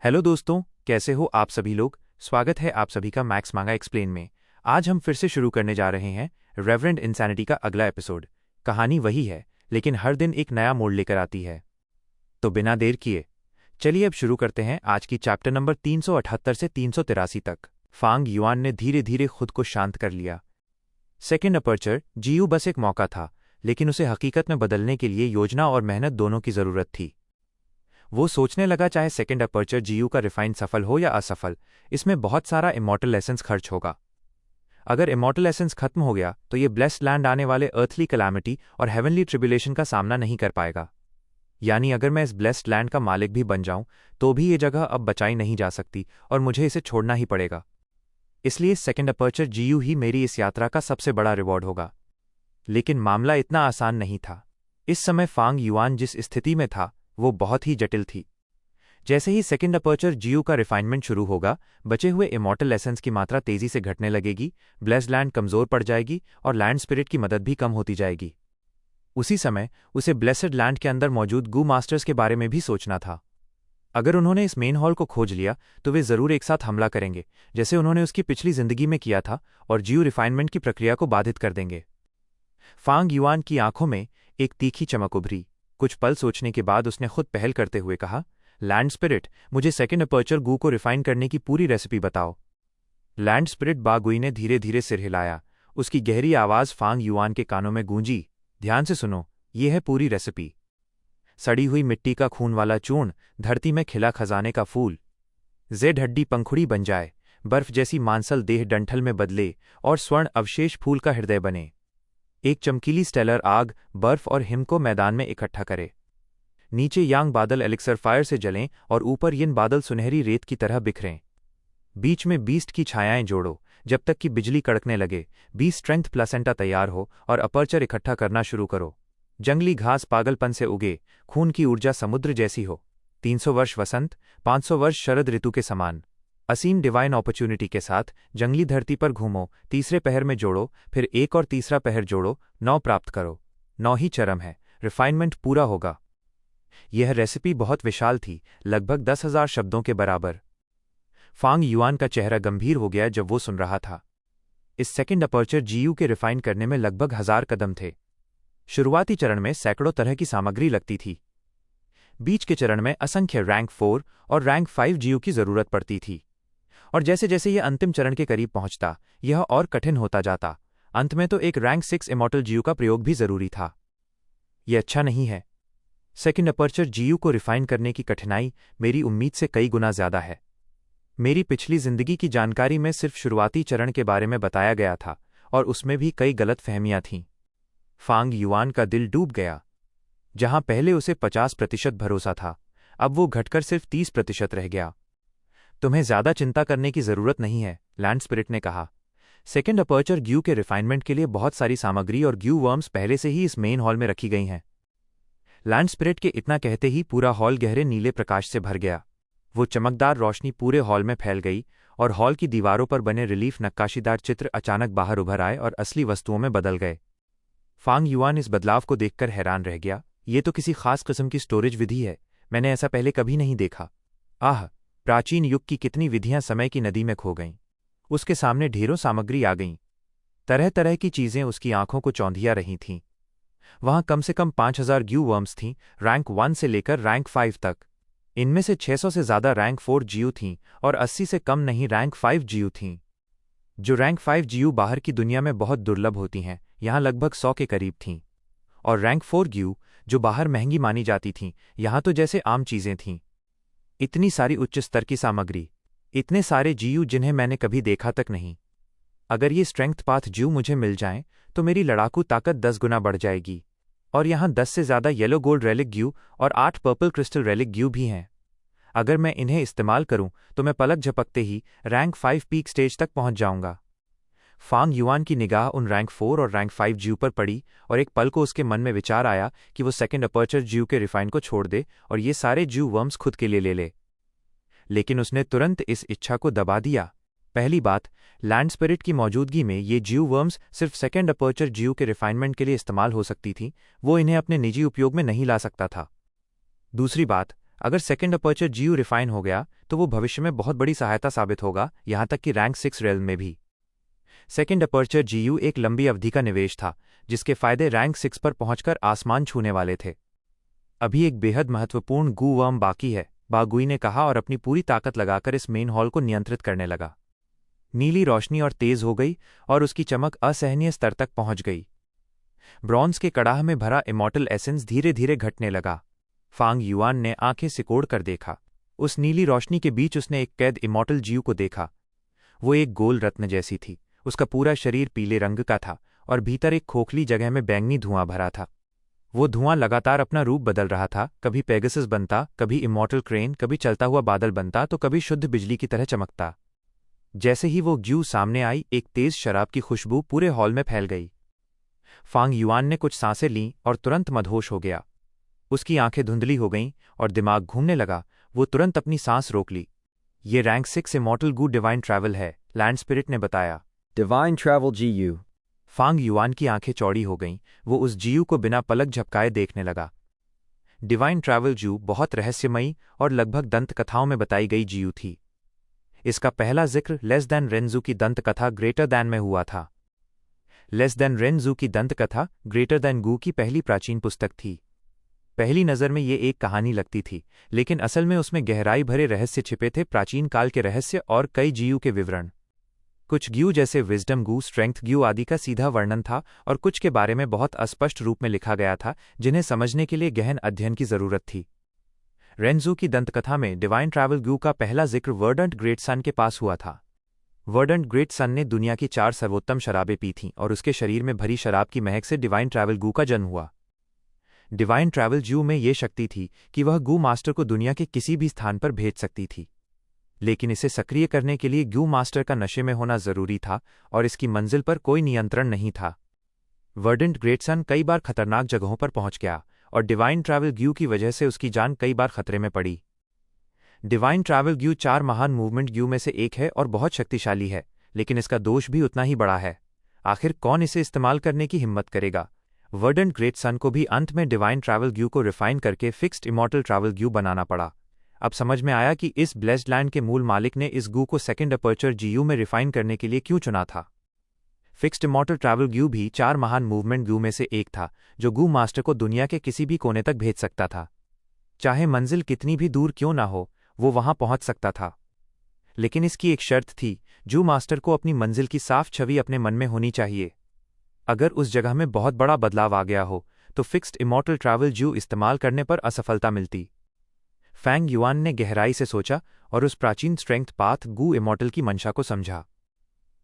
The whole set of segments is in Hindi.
हेलो दोस्तों, कैसे हो आप सभी लोग। स्वागत है आप सभी का मैक्स मांगा एक्सप्लेन में। आज हम फिर से शुरू करने जा रहे हैं रेवरेंड इंसैनिटी का अगला एपिसोड। कहानी वही है, लेकिन हर दिन एक नया मोड़ लेकर आती है। तो बिना देर किए चलिए अब शुरू करते हैं आज की चैप्टर नंबर 378 से 383 तक। फांग युआन ने धीरे धीरे खुद को शांत कर लिया। सेकेंड अपर्चर जीयू बस एक मौका था, लेकिन उसे हकीकत में बदलने के लिए योजना और मेहनत दोनों की जरूरत थी। वो सोचने लगा, चाहे सेकेंड अपर्चर जीयू का रिफाइन सफल हो या असफल, इसमें बहुत सारा इमॉर्टल एसेंस खर्च होगा। अगर इमॉर्टल एसेंस खत्म हो गया तो ये ब्लेस्ड लैंड आने वाले अर्थली कैलामिटी और हेवनली ट्रिब्यूलेशन का सामना नहीं कर पाएगा। यानी अगर मैं इस ब्लेस्ड लैंड का मालिक भी बन जाऊं तो भी ये जगह अब बचाई नहीं जा सकती और मुझे इसे छोड़ना ही पड़ेगा। इसलिए सेकेंड अपर्चर जीयू ही मेरी इस यात्रा का सबसे बड़ा रिवॉर्ड होगा। लेकिन मामला इतना आसान नहीं था। इस समय फांग युआन जिस स्थिति में था वो बहुत ही जटिल थी। जैसे ही सेकेंड अपर्चर जीयू का रिफाइनमेंट शुरू होगा, बचे हुए इमॉर्टल एसेंस की मात्रा तेजी से घटने लगेगी, ब्लेस्ड लैंड कमजोर पड़ जाएगी और लैंड स्पिरिट की मदद भी कम होती जाएगी। उसी समय उसे ब्लेसड लैंड के अंदर मौजूद गू मास्टर्स के बारे में भी सोचना था। अगर उन्होंने इस मेन हॉल को खोज लिया तो वे जरूर एक साथ हमला करेंगे, जैसे उन्होंने उसकी पिछली जिंदगी में किया था, और जीयू रिफाइनमेंट की प्रक्रिया को बाधित कर देंगे। फांग युआन की आंखों में एक तीखी चमक उभरी। कुछ पल सोचने के बाद उसने खुद पहल करते हुए कहा, लैंड स्पिरिट, मुझे सेकेंड अपर्चर गू को रिफाइन करने की पूरी रेसिपी बताओ। लैंड स्पिरिट बागुई ने धीरे धीरे सिर हिलाया। उसकी गहरी आवाज फांग युआन के कानों में गूंजी, ध्यान से सुनो, ये है पूरी रेसिपी। सड़ी हुई मिट्टी का खून वाला चूर्ण, धरती में खिला खजाने का फूल, जेड हड्डी पंखुड़ी बन जाए, बर्फ जैसी मांसल देह डंठल में बदले और स्वर्ण अवशेष फूल का हृदय बने। एक चमकीली स्टेलर आग बर्फ और हिम को मैदान में इकट्ठा करे। नीचे यांग बादल एलिक्सर फायर से जलें और ऊपर यिन बादल सुनहरी रेत की तरह बिखरें। बीच में बीस्ट की छायाएं जोड़ो जब तक कि बिजली कड़कने लगे। 20 स्ट्रेंथ प्लेसेंटा तैयार हो और अपर्चर इकट्ठा करना शुरू करो। जंगली घास पागलपन से उगे, खून की ऊर्जा समुद्र जैसी हो। 300 वर्ष वसंत, 500 वर्ष शरद ऋतु के समान। असीम डिवाइन अपॉर्चुनिटी के साथ जंगली धरती पर घूमो। तीसरे पहर में जोड़ो, फिर एक और तीसरा पहर जोड़ो, 9 प्राप्त करो। 9 ही चरम है, रिफाइनमेंट पूरा होगा। यह रेसिपी बहुत विशाल थी, लगभग 10,000 शब्दों के बराबर। फांग युआन का चेहरा गंभीर हो गया जब वो सुन रहा था। इस सेकेंड अपर्चर जीयू के रिफाइन करने में लगभग 1000 कदम थे। शुरुआती चरण में सैकड़ों तरह की सामग्री लगती थी। बीच के चरण में असंख्य रैंक 4 और रैंक 5 जीयू की जरूरत पड़ती थी। और जैसे जैसे यह अंतिम चरण के करीब पहुंचता, यह और कठिन होता जाता। अंत में तो एक रैंक 6 इमॉर्टल जीयू का प्रयोग भी जरूरी था। यह अच्छा नहीं है। सेकेंड अपर्चर जीयू को रिफाइन करने की कठिनाई मेरी उम्मीद से कई गुना ज्यादा है। मेरी पिछली जिंदगी की जानकारी में सिर्फ शुरुआती चरण के बारे में बताया गया था, और उसमें भी कई गलत फहमियां थीं। फांग युआन का दिल डूब गया। जहां पहले उसे 50% भरोसा था, अब वो घटकर सिर्फ 30% रह गया। तुम्हें ज्यादा चिंता करने की जरूरत नहीं है, लैंड स्पिरिट ने कहा। सेकेंड अपर्चर ग्यू के रिफाइनमेंट के लिए बहुत सारी सामग्री और ग्यू वर्म्स पहले से ही इस मेन हॉल में रखी गई हैं। लैंड स्पिरिट के इतना कहते ही पूरा हॉल गहरे नीले प्रकाश से भर गया। वो चमकदार रोशनी पूरे हॉल में फैल गई और हॉल की दीवारों पर बने रिलीफ नक्काशीदार चित्र अचानक बाहर उभर आए और असली वस्तुओं में बदल गए। फांग युआन इस बदलाव को देखकर हैरान रह गया। ये तो किसी खास किस्म की स्टोरेज विधि है, मैंने ऐसा पहले कभी नहीं देखा। आह, प्राचीन युग की कितनी विधियां समय की नदी में खो गईं। उसके सामने ढेरों सामग्री आ गईं। तरह तरह की चीजें उसकी आंखों को चौंधिया रही थीं। वहां कम से कम 5000 ग्यू वर्म्स थीं, रैंक 1 से लेकर रैंक 5 तक। इनमें से 600 से ज्यादा रैंक 4 जीयू थीं और 80 से कम नहीं रैंक 5 जीयू थीं। जो रैंक 5 जीयू बाहर की दुनिया में बहुत दुर्लभ होती हैं, यहां लगभग 100 के करीब थीं। और रैंक 4 ग्यू, जो बाहर महंगी मानी जाती थीं, यहां तो जैसे आम चीजें थीं। इतनी सारी उच्च स्तर की सामग्री, इतने सारे जीयू जिन्हें मैंने कभी देखा तक नहीं। अगर ये स्ट्रेंथ पाथ जीयू मुझे मिल जाएं तो मेरी लड़ाकू ताकत 10 गुना बढ़ जाएगी। और यहां 10 से ज्यादा येलो गोल्ड रेलिक ग्यू और 8 पर्पल क्रिस्टल रेलिक ग्यू भी हैं। अगर मैं इन्हें इस्तेमाल करूं तो मैं पलक झपकते ही रैंक 5 पीक स्टेज तक पहुंच जाऊंगा। फांग युआन की निगाह उन रैंक 4 और रैंक 5 जीयू पर पड़ी और एक पल को उसके मन में विचार आया कि वो सेकेंड अपर्चर जीयू के रिफाइन को छोड़ दे और ये सारे जीयू वर्म्स खुद के लिए ले ले। लेकिन उसने तुरंत इस इच्छा को दबा दिया। पहली बात, लैंड स्पिरिट की मौजूदगी में ये जीयू वर्म्स सिर्फ सेकेंड अपर्चर जीयू के रिफाइनमेंट के लिए इस्तेमाल हो सकती थी, वो इन्हें अपने निजी उपयोग में नहीं ला सकता था। दूसरी बात, अगर सेकेंड अपर्चर जीयू रिफाइन हो गया तो वो भविष्य में बहुत बड़ी सहायता साबित होगा, यहाँ तक कि रैंक 6 रेल में भी। सेकेंड अपर्चर जीयू एक लंबी अवधि का निवेश था, जिसके फायदे रैंक 6 पर पहुंचकर आसमान छूने वाले थे। अभी एक बेहद महत्वपूर्ण गू वर्म बाकी है, बागुई ने कहा और अपनी पूरी ताकत लगाकर इस मेन हॉल को नियंत्रित करने लगा। नीली रोशनी और तेज हो गई और उसकी चमक असहनीय स्तर तक पहुंच गई। ब्रॉन्ज के कड़ाह में भरा इमॉर्टल एसेंस धीरे धीरे घटने लगा। फांग युआन ने आंखें सिकोड़ कर देखा। उस नीली रोशनी के बीच उसने एक कैद इमॉर्टल जीव को देखा। वो एक गोल रत्न जैसी थी। उसका पूरा शरीर पीले रंग का था और भीतर एक खोखली जगह में बैंगनी धुआं भरा था। वो धुआं लगातार अपना रूप बदल रहा था, कभी पेगासस बनता, कभी इमॉर्टल क्रेन, कभी चलता हुआ बादल बनता तो कभी शुद्ध बिजली की तरह चमकता। जैसे ही वो ज्यू सामने आई, एक तेज शराब की खुशबू पूरे हॉल में फैल गई। फांग युआन ने कुछ सांसें लीं और तुरंत मदहोश हो गया। उसकी आंखें धुंधली हो गईं और दिमाग घूमने लगा। वो तुरंत अपनी सांस रोक ली। ये रैंक 6 इमॉर्टल गू डिवाइन ट्रैवल है, लैंड स्पिरिट ने बताया। Divine Travel GU. फांग युआन की आंखें चौड़ी हो गईं। वो उस जीयू को बिना पलक झपकाए देखने लगा। डिवाइन ट्रैवल जू बहुत रहस्यमयी और लगभग दंत कथाओं में बताई गई जीयू थी। इसका पहला जिक्र लेस देन रेंजू की दंत कथा ग्रेटर दैन में हुआ था। लेस देन रेंजू की दंत कथा ग्रेटर देन गू की पहली प्राचीन पुस्तक थी। पहली नज़र में ये एक कहानी लगती थी, लेकिन असल में उसमें गहराई भरे रहस्य छिपे थे, प्राचीन काल के रहस्य और कई जीयू के विवरण। कुछ ग्यू जैसे विजडम गू, स्ट्रेंथ ग्यू आदि का सीधा वर्णन था और कुछ के बारे में बहुत अस्पष्ट रूप में लिखा गया था, जिन्हें समझने के लिए गहन अध्ययन की जरूरत थी। रेंजू की दंतकथा में डिवाइन ट्रैवल ग्यू का पहला जिक्र वर्डंट ग्रेट सन के पास हुआ था। वर्डंट ग्रेट सन ने दुनिया की 4 सर्वोत्तम शराबें पी थीं और उसके शरीर में भरी शराब की महक से डिवाइन ट्रैवल गू का जन्म हुआ। डिवाइन ट्रैवल ज्यू में ये शक्ति थी कि वह गू मास्टर को दुनिया के किसी भी स्थान पर भेज सकती थी, लेकिन इसे सक्रिय करने के लिए गू मास्टर का नशे में होना जरूरी था और इसकी मंजिल पर कोई नियंत्रण नहीं था। वर्डेंट ग्रेट सन कई बार खतरनाक जगहों पर पहुंच गया और डिवाइन ट्रैवल ग्यू की वजह से उसकी जान कई बार खतरे में पड़ी। डिवाइन ट्रैवल ग्यू 4 महान मूवमेंट ग्यू में से एक है और बहुत शक्तिशाली है, लेकिन इसका दोष भी उतना ही बड़ा है। आखिर कौन इसे इस्तेमाल करने की हिम्मत करेगा? वर्डेंट ग्रेट सन को भी अंत में डिवाइन ट्रैवल ग्यू को रिफाइन करके फिक्स्ड इमॉर्टल ट्रैवल ग्यू बनाना पड़ा। अब समझ में आया कि इस ब्लेस्ड लैंड के मूल मालिक ने इस गू को सेकेंड अपर्चर जीयू में रिफाइन करने के लिए क्यों चुना था। फिक्स्ड इमॉर्टल ट्रैवल ग्यू भी 4 महान मूवमेंट ग्यू में से एक था, जो गू मास्टर को दुनिया के किसी भी कोने तक भेज सकता था। चाहे मंजिल कितनी भी दूर क्यों ना हो, वो वहां पहुंच सकता था। लेकिन इसकी एक शर्त थी, जू मास्टर को अपनी मंजिल की साफ छवि अपने मन में होनी चाहिए। अगर उस जगह में बहुत बड़ा बदलाव आ गया हो तो फिक्स्ड इमॉर्टल ट्रैवल ज्यू इस्तेमाल करने पर असफलता मिलती। फैंग युआन ने गहराई से सोचा और उस प्राचीन स्ट्रेंथ पाथ गू इमॉर्टल की मंशा को समझा।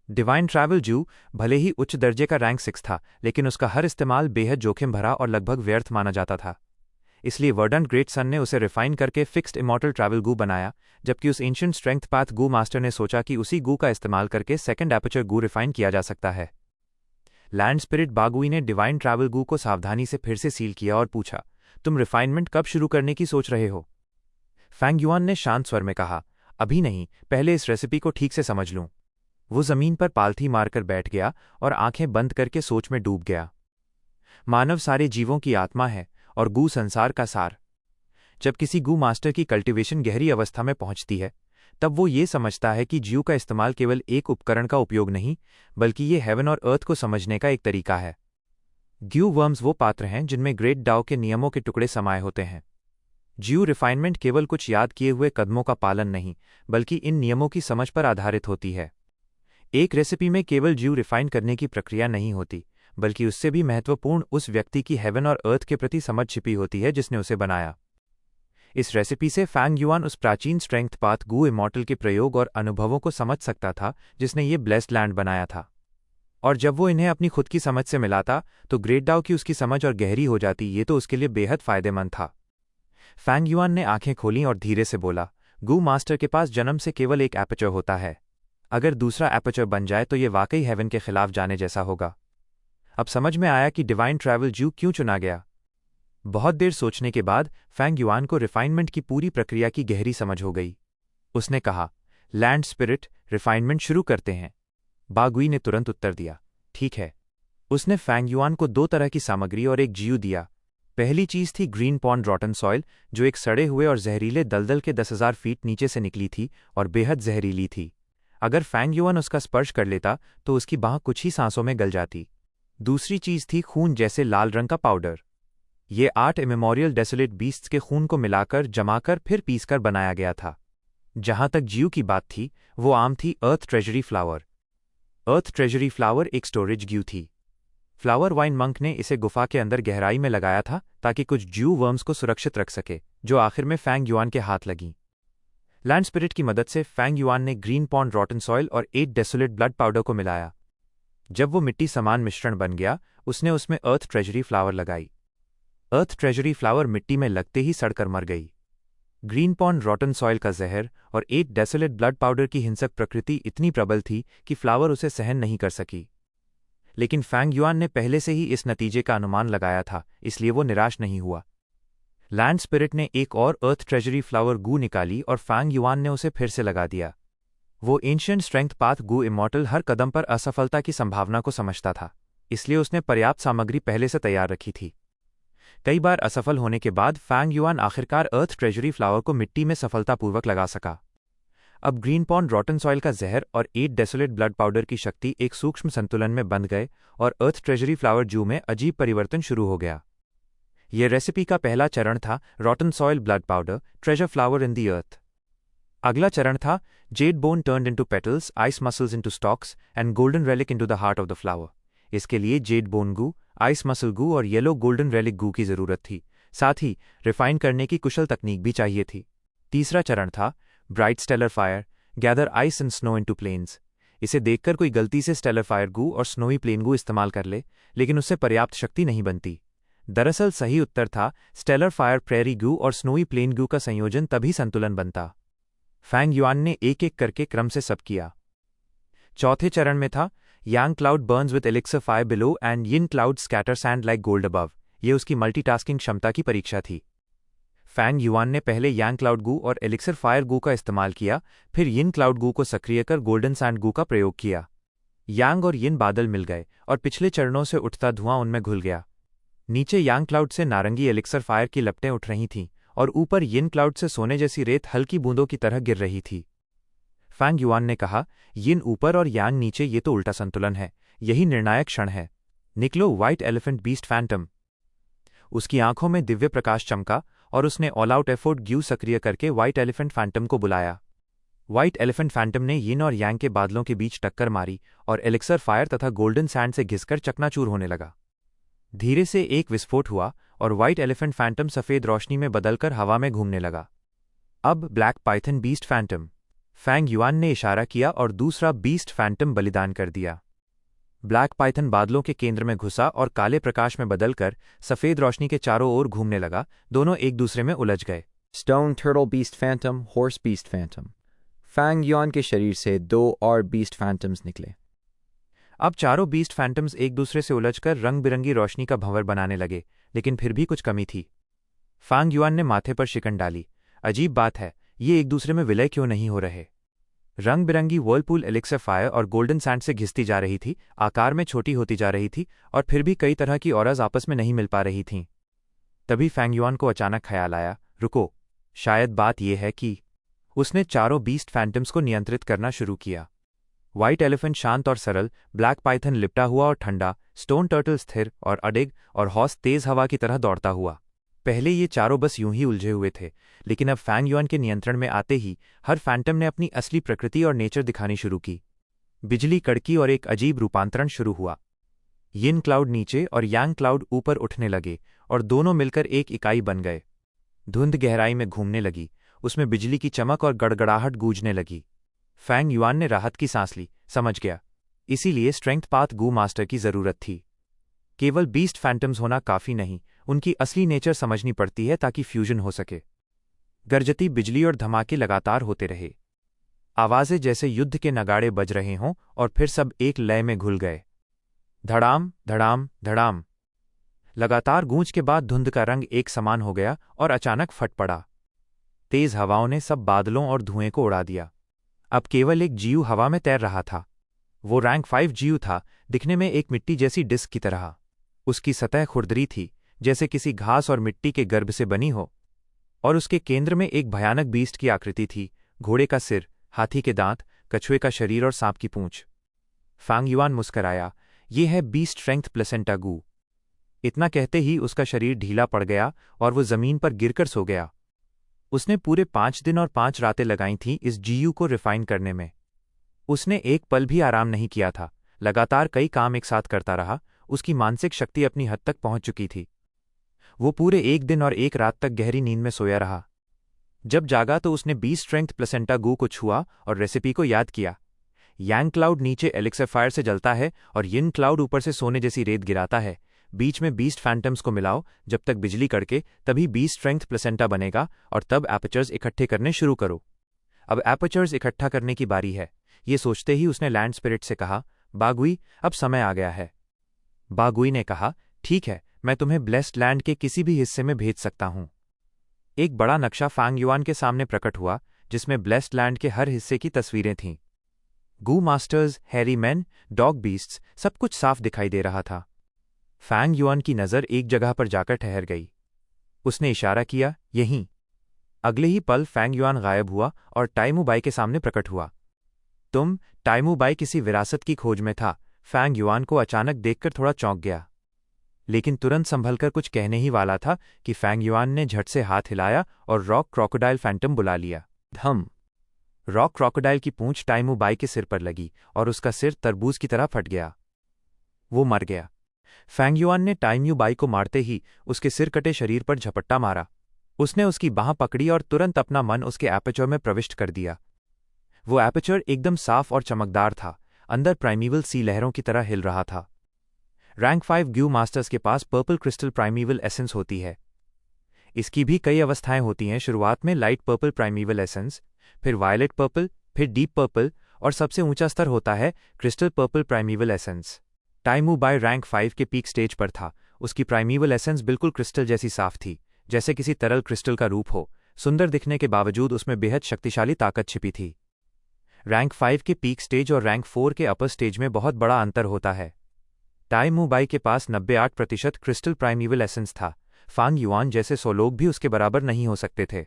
डिवाइन ट्रैवल ज्यू भले ही उच्च दर्जे का रैंक 6 था, लेकिन उसका हर इस्तेमाल बेहद जोखिम भरा और लगभग व्यर्थ माना जाता था। इसलिए वर्डेंट ग्रेट सन ने उसे रिफाइन करके फिक्स्ड इमॉर्टल ट्रैवल गू बनाया, जबकि उस एंशिएंट स्ट्रेंथ पाथ गू मास्टर ने सोचा कि उसी गू का इस्तेमाल करके सेकेंड एपर्चर गू रिफाइन किया जा सकता है। लैंड स्पिरिट बागुई ने डिवाइन ट्रैवल गू को सावधानी से फिर से सील किया और पूछा, तुम रिफाइनमेंट कब शुरू करने की सोच रहे हो? फैंग युआन ने शांत स्वर में कहा, अभी नहीं, पहले इस रेसिपी को ठीक से समझ लूं। वो जमीन पर पालथी मारकर बैठ गया और आंखें बंद करके सोच में डूब गया। मानव सारे जीवों की आत्मा है और गू संसार का सार। जब किसी गू मास्टर की कल्टीवेशन गहरी अवस्था में पहुंचती है, तब वो ये समझता है कि ज्यू का इस्तेमाल केवल एक उपकरण का उपयोग नहीं, बल्कि ये हेवन और अर्थ को समझने का एक तरीका है। ग्यू वर्म्स वो पात्र हैं जिनमें ग्रेट डाओ के नियमों के टुकड़े समाये होते हैं। ज्यू रिफाइनमेंट केवल कुछ याद किए हुए कदमों का पालन नहीं, बल्कि इन नियमों की समझ पर आधारित होती है। एक रेसिपी में केवल ज्यू रिफाइन करने की प्रक्रिया नहीं होती, बल्कि उससे भी महत्वपूर्ण उस व्यक्ति की हेवन और अर्थ के प्रति समझ छिपी होती है जिसने उसे बनाया। इस रेसिपी से फैंग युआन उस प्राचीन स्ट्रेंथ पाथ गू इमॉर्टल के प्रयोग और अनुभवों को समझ सकता था जिसने ये ब्लेस्ड लैंड बनाया था। और जब वो इन्हें अपनी खुद की समझ से मिलाता तो ग्रेट डाओ की उसकी समझ और गहरी हो जाती। ये तो उसके लिए बेहद फायदेमंद था। फैंग युआन ने आंखें खोलीं और धीरे से बोला, गू मास्टर के पास जन्म से केवल एक एपर्चर होता है। अगर दूसरा एपर्चर बन जाए तो ये वाकई हेवन के खिलाफ जाने जैसा होगा। अब समझ में आया कि डिवाइन ट्रैवल ज्यू क्यों चुना गया। बहुत देर सोचने के बाद फैंग युआन को रिफाइनमेंट की पूरी प्रक्रिया की गहरी समझ हो गई। उसने कहा, लैंड स्पिरिट, रिफाइनमेंट शुरू करते हैं। बागुई ने तुरंत उत्तर दिया, ठीक है। उसने फैंग युआन को 2 तरह की सामग्री और एक जीयू दिया। पहली चीज थी ग्रीन पॉन्ड रॉटन सॉइल, जो एक सड़े हुए और जहरीले दलदल के 10,000 फीट नीचे से निकली थी और बेहद जहरीली थी। अगर फैंग युआन उसका स्पर्श कर लेता तो उसकी बांह कुछ ही सांसों में गल जाती। दूसरी चीज थी खून जैसे लाल रंग का पाउडर। ये 8 इमेमोरियल डेसोलेट बीस्ट्स के खून को मिलाकर जमाकर फिर पीसकर बनाया गया था। जहां तक जीव की बात थी, वो आम थी अर्थ ट्रेजरी फ्लावर। अर्थ ट्रेजरी फ्लावर एक स्टोरेज ग्यू थी। फ्लावर वाइन मंक ने इसे गुफा के अंदर गहराई में लगाया था ताकि कुछ ज्यू वर्म्स को सुरक्षित रख सके, जो आखिर में फैंग युआन के हाथ लगीं। लैंड स्पिरिट की मदद से फैंग युआन ने ग्रीन पॉन्ड रॉटन सॉइल और 8 डेसोलेट ब्लड पाउडर को मिलाया। जब वो मिट्टी समान मिश्रण बन गया, उसने उसमें अर्थ ट्रेजरी फ्लावर लगाई। अर्थ ट्रेजरी फ्लावर मिट्टी में लगते ही सड़कर मर गई। ग्रीन पॉन्ड रॉटन सॉइल का जहर और 8 डेसोलेट ब्लड पाउडर की हिंसक प्रकृति इतनी प्रबल थी कि फ्लावर उसे सहन नहीं कर सकी। लेकिन फैंग युआन ने पहले से ही इस नतीजे का अनुमान लगाया था, इसलिए वो निराश नहीं हुआ। लैंड स्पिरिट ने एक और अर्थ ट्रेजरी फ्लावर गू निकाली और फैंग युआन ने उसे फिर से लगा दिया। वो एंशिएंट स्ट्रेंथ पाथ गू इमॉर्टल हर कदम पर असफलता की संभावना को समझता था, इसलिए उसने पर्याप्त सामग्री पहले से तैयार रखी थी। कई बार असफल होने के बाद फैंग युआन आखिरकार अर्थ ट्रेजरी फ्लावर को मिट्टी में सफलतापूर्वक लगा सका। अब ग्रीन पॉन्ड रॉटन सॉइल का जहर और 8 डेसोलेट ब्लड पाउडर की शक्ति एक सूक्ष्म संतुलन में बंध गए और अर्थ ट्रेजरी फ्लावर जू में अजीब परिवर्तन शुरू हो गया। यह रेसिपी का पहला चरण था रॉटन soil blood powder, treasure flower in the earth. अगला चरण था Z bone turned into petals, ice muscles into stocks and golden relic into the heart of the flower. इसके लिए जेड बोन गू, आइस मसल गू और येलो गोल्डन रेलिक गू की जरूरत थी। साथ ही रिफाइन करने की कुशल तकनीक भी चाहिए थी। तीसरा चरण था bright stellar fire, gather ice and snow into plains. इसे देखकर कोई गलती से स्टेलर फायर गू और स्नोई प्लेन गू इस्तेमाल कर ले, लेकिन उससे पर्याप्त शक्ति नहीं बनती। दरअसल सही उत्तर था स्टेलर फायर प्रेरी गू और स्नोई प्लेन गू का संयोजन, तभी संतुलन बनता। फैंग युआन ने एक एक करके क्रम से सब किया। चौथे चरण में था Yang cloud burns with elixir fire below and Yin cloud scatter sand like gold above. ये उसकी मल्टीटास्किंग क्षमता की परीक्षा थी। फैंग युआन ने पहले यांग क्लाउड गू और एलिक्सर फायर गू का इस्तेमाल किया, फिर यिन क्लाउड गू को सक्रिय कर गोल्डन सैंड गू का प्रयोग किया। यांग और यिन बादल मिल गए और पिछले चरणों से उठता धुआं उनमें घुल गया। नीचे यांग क्लाउड से नारंगी एलिक्सर फायर की लपटें उठ रही थीं और ऊपर यिन क्लाउड से सोने जैसी रेत हल्की बूंदों की तरह गिर रही थी। फैंग युआन ने कहा, यिन ऊपर और यांग नीचे, ये तो उल्टा संतुलन है। यही निर्णायक क्षण है। निकलो व्हाइट एलिफेंट बीस्ट फैंटम। उसकी आंखों में दिव्य प्रकाश चमका और उसने ऑल आउट एफर्ट ग्यू सक्रिय करके व्हाइट एलिफेंट फैंटम को बुलाया। व्हाइट एलिफेंट फैंटम ने यिन और यांग के बादलों के बीच टक्कर मारी और एलिक्सर फायर तथा गोल्डन सैंड से घिसकर चकनाचूर होने लगा। धीरे से एक विस्फोट हुआ और व्हाइट एलिफेंट फैंटम सफेद रोशनी में बदलकर हवा में घूमने लगा। अब black python beast phantom. Fang Yuan ने इशारा किया और दूसरा बीस्ट फैंटम बलिदान कर दिया। ब्लैक पाइथन बादलों के केंद्र में घुसा और काले प्रकाश में बदलकर सफेद रोशनी के चारों ओर घूमने लगा। दोनों एक दूसरे में उलझ गए। Stone Turtle Beast Phantom, Horse Beast Phantom। Fang Yuan के शरीर से 2 और बीस्ट फैंटम्स निकले। अब चारों बीस्ट फैंटम्स एक दूसरे से उलझकर रंग बिरंगी रोशनी का भंवर बनाने लगे, लेकिन फिर भी कुछ कमी थी। फैंग युआन ने माथे पर शिकन डाली। अजीब बात है, ये एक दूसरे में विलय क्यों नहीं हो रहे? रंग बिरंगी वर्लपूल एलिक्सर फायर और गोल्डन सैंड से घिसती जा रही थी, आकार में छोटी होती जा रही थी और फिर भी कई तरह की ऑराज आपस में नहीं मिल पा रही थीं। तभी फैंग युआन को अचानक ख्याल आया, रुको, शायद बात यह है कि उसने चारों बीस्ट फैंटम्स को नियंत्रित करना शुरू किया। व्हाइट एलिफेंट शांत और सरल, ब्लैक पाइथन लिपटा हुआ और ठंडा, स्टोन टर्टल स्थिर और अडिग और हॉर्स तेज हवा की तरह दौड़ता हुआ। पहले ये चारों बस यूं ही उलझे हुए थे, लेकिन अब फैंग युआन के नियंत्रण में आते ही हर फैंटम ने अपनी असली प्रकृति और नेचर दिखानी शुरू की। बिजली कड़की और एक अजीब रूपांतरण शुरू हुआ। यिन क्लाउड नीचे और यांग क्लाउड ऊपर उठने लगे और दोनों मिलकर एक इकाई बन गए। धुंध गहराई में घूमने लगी, उसमें बिजली की चमक और गड़गड़ाहट गूंजने लगी। फैंग युआन ने राहत की सांस ली, समझ गया, इसीलिए स्ट्रेंथ पाथ गू मास्टर की जरूरत थी। केवल बीस्ट फैंटम्स होना काफी नहीं, उनकी असली नेचर समझनी पड़ती है ताकि फ्यूजन हो सके। गरजती बिजली और धमाके लगातार होते रहे। आवाजें जैसे युद्ध के नगाड़े बज रहे हों और फिर सब एक लय में घुल गए। धड़ाम धड़ाम धड़ाम। लगातार गूंज के बाद धुंध का रंग एक समान हो गया और अचानक फट पड़ा। तेज हवाओं ने सब बादलों और धुएं को उड़ा दिया। अब केवल एक जीव हवा में तैर रहा था। वो रैंक 5 जीव था, दिखने में एक मिट्टी जैसी डिस्क की तरह। उसकी सतह खुरदरी थी, जैसे किसी घास और मिट्टी के गर्भ से बनी हो, और उसके केंद्र में एक भयानक बीस्ट की आकृति थी, घोड़े का सिर, हाथी के दांत, कछुए का शरीर और सांप की पूंछ। फांग युआन मुस्कराया, ये है बीस्ट स्ट्रेंथ प्लेसेंटा गू। इतना कहते ही उसका शरीर ढीला पड़ गया और वो जमीन पर गिरकर सो गया। उसने पूरे 5 दिन और 5 रातें लगाई थीं इस जीयू को रिफाइन करने में। उसने एक पल भी आराम नहीं किया था, लगातार कई काम एक साथ करता रहा। उसकी मानसिक शक्ति अपनी हद तक पहुंच चुकी थी। वो पूरे 1 दिन और 1 रात तक गहरी नींद में सोया रहा। जब जागा तो उसने बीस्ट स्ट्रेंथ प्लेसेंटा गू को छुआ और रेसिपी को याद किया। यांग क्लाउड नीचे एलिक्सर फायर से जलता है और यिन क्लाउड ऊपर से सोने जैसी रेत गिराता है। बीच में बीस्ट फैंटम्स को मिलाओ जब तक बिजली कड़के, तभी बीस्ट स्ट्रेंथ प्लेसेंटा बनेगा और तब एपर्चर्स इकट्ठे करने शुरू करो। अब एपर्चर्स इकट्ठा करने की बारी है। ये सोचते ही उसने लैंड स्पिरिट से कहा, बागुई, अब समय आ गया है। बागुई ने कहा, ठीक है, मैं तुम्हें ब्लेस्ड लैंड के किसी भी हिस्से में भेज सकता हूं। एक बड़ा नक्शा फांग युआन के सामने प्रकट हुआ, जिसमें ब्लेस्ड लैंड के हर हिस्से की तस्वीरें थीं। Gu masters, hairy man, dog beasts, सब कुछ साफ दिखाई दे रहा था। फांग युआन की नज़र एक जगह पर जाकर ठहर गई। उसने इशारा किया, यहीं। अगले ही पल फैंग युआन गायब हुआ और टाइमू बाई के सामने प्रकट हुआ। टाइमू बाई किसी विरासत की खोज में था। फैंग युआन को अचानक देखकर थोड़ा चौंक गया, लेकिन तुरंत संभलकर कुछ कहने ही वाला था कि फैंग युआन ने झट से हाथ हिलाया और रॉक क्रोकोडाइल फैंटम बुला लिया। धम! रॉक क्रोकोडाइल की पूंछ टाइमू बाई के सिर पर लगी और उसका सिर तरबूज की तरह फट गया। वो मर गया। फैंग युआन ने टाइमू बाई को मारते ही उसके सिर कटे शरीर पर झपट्टा मारा। उसने उसकी बांह पकड़ी और तुरंत अपना मन उसके एपर्चर में प्रविष्ट कर दिया। वो एपर्चर एकदम साफ और चमकदार था, अंदर प्राइमीवल सी लहरों की तरह हिल रहा था। रैंक 5 ग्यू मास्टर्स के पास पर्पल क्रिस्टल प्राइमीवल एसेंस होती है। इसकी भी कई अवस्थाएं होती हैं। शुरुआत में लाइट पर्पल प्राइमीवल एसेंस, फिर वायलेट पर्पल, फिर डीप पर्पल और सबसे ऊंचा स्तर होता है क्रिस्टल पर्पल प्राइमीवल एसेंस। टाइमू बाई रैंक 5 के पीक स्टेज पर था। उसकी प्राइमीवल एसेंस बिल्कुल क्रिस्टल जैसी साफ थी, जैसे किसी तरल क्रिस्टल का रूप हो। सुंदर दिखने के बावजूद उसमें बेहद शक्तिशाली ताकत छिपी थी। रैंक 5 के पीक स्टेज और रैंक 4 के अपर स्टेज में बहुत बड़ा अंतर होता है। टाइमू बाई के पास 98% क्रिस्टल प्राइमीवल एसेंस था। फांग युआन जैसे 100 लोग भी उसके बराबर नहीं हो सकते थे।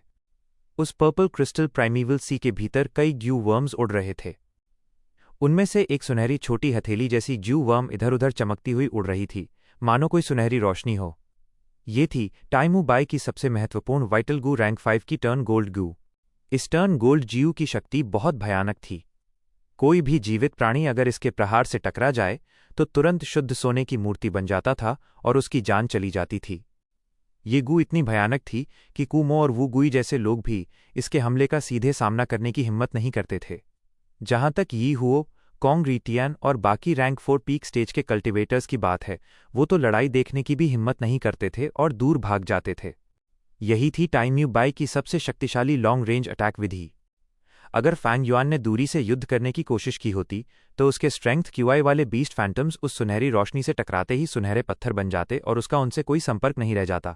उस पर्पल क्रिस्टल प्राइमीवल सी के भीतर कई ग्यू वर्म्स उड़ रहे थे। उनमें से एक सुनहरी छोटी हथेली जैसी ग्यू वर्म इधर उधर चमकती हुई उड़ रही थी, मानो कोई सुनहरी रोशनी हो। ये थी टाइमू बाई की सबसे महत्वपूर्ण वाइटल गू, रैंक 5 की टर्न गोल्ड गू। इस टर्न गोल्ड जीयू की शक्ति बहुत भयानक थी। कोई भी जीवित प्राणी अगर इसके प्रहार से टकरा जाए तो तुरंत शुद्ध सोने की मूर्ति बन जाता था और उसकी जान चली जाती थी। ये गू इतनी भयानक थी कि कुमो और वू गुई जैसे लोग भी इसके हमले का सीधे सामना करने की हिम्मत नहीं करते थे। जहां तक यी हुओ, कॉन्ग रीटियन और बाकी रैंक 4 पीक स्टेज के कल्टिवेटर्स की बात है, वो तो लड़ाई देखने की भी हिम्मत नहीं करते थे और दूर भाग जाते थे। यही थी टाइमू बाई की सबसे शक्तिशाली लॉन्ग रेंज अटैक विधि। अगर फैंग युआन ने दूरी से युद्ध करने की कोशिश की होती तो उसके स्ट्रेंथ क्यूआई वाले बीस्ट फैंटम्स उस सुनहरी रोशनी से टकराते ही सुनहरे पत्थर बन जाते और उसका उनसे कोई संपर्क नहीं रह जाता।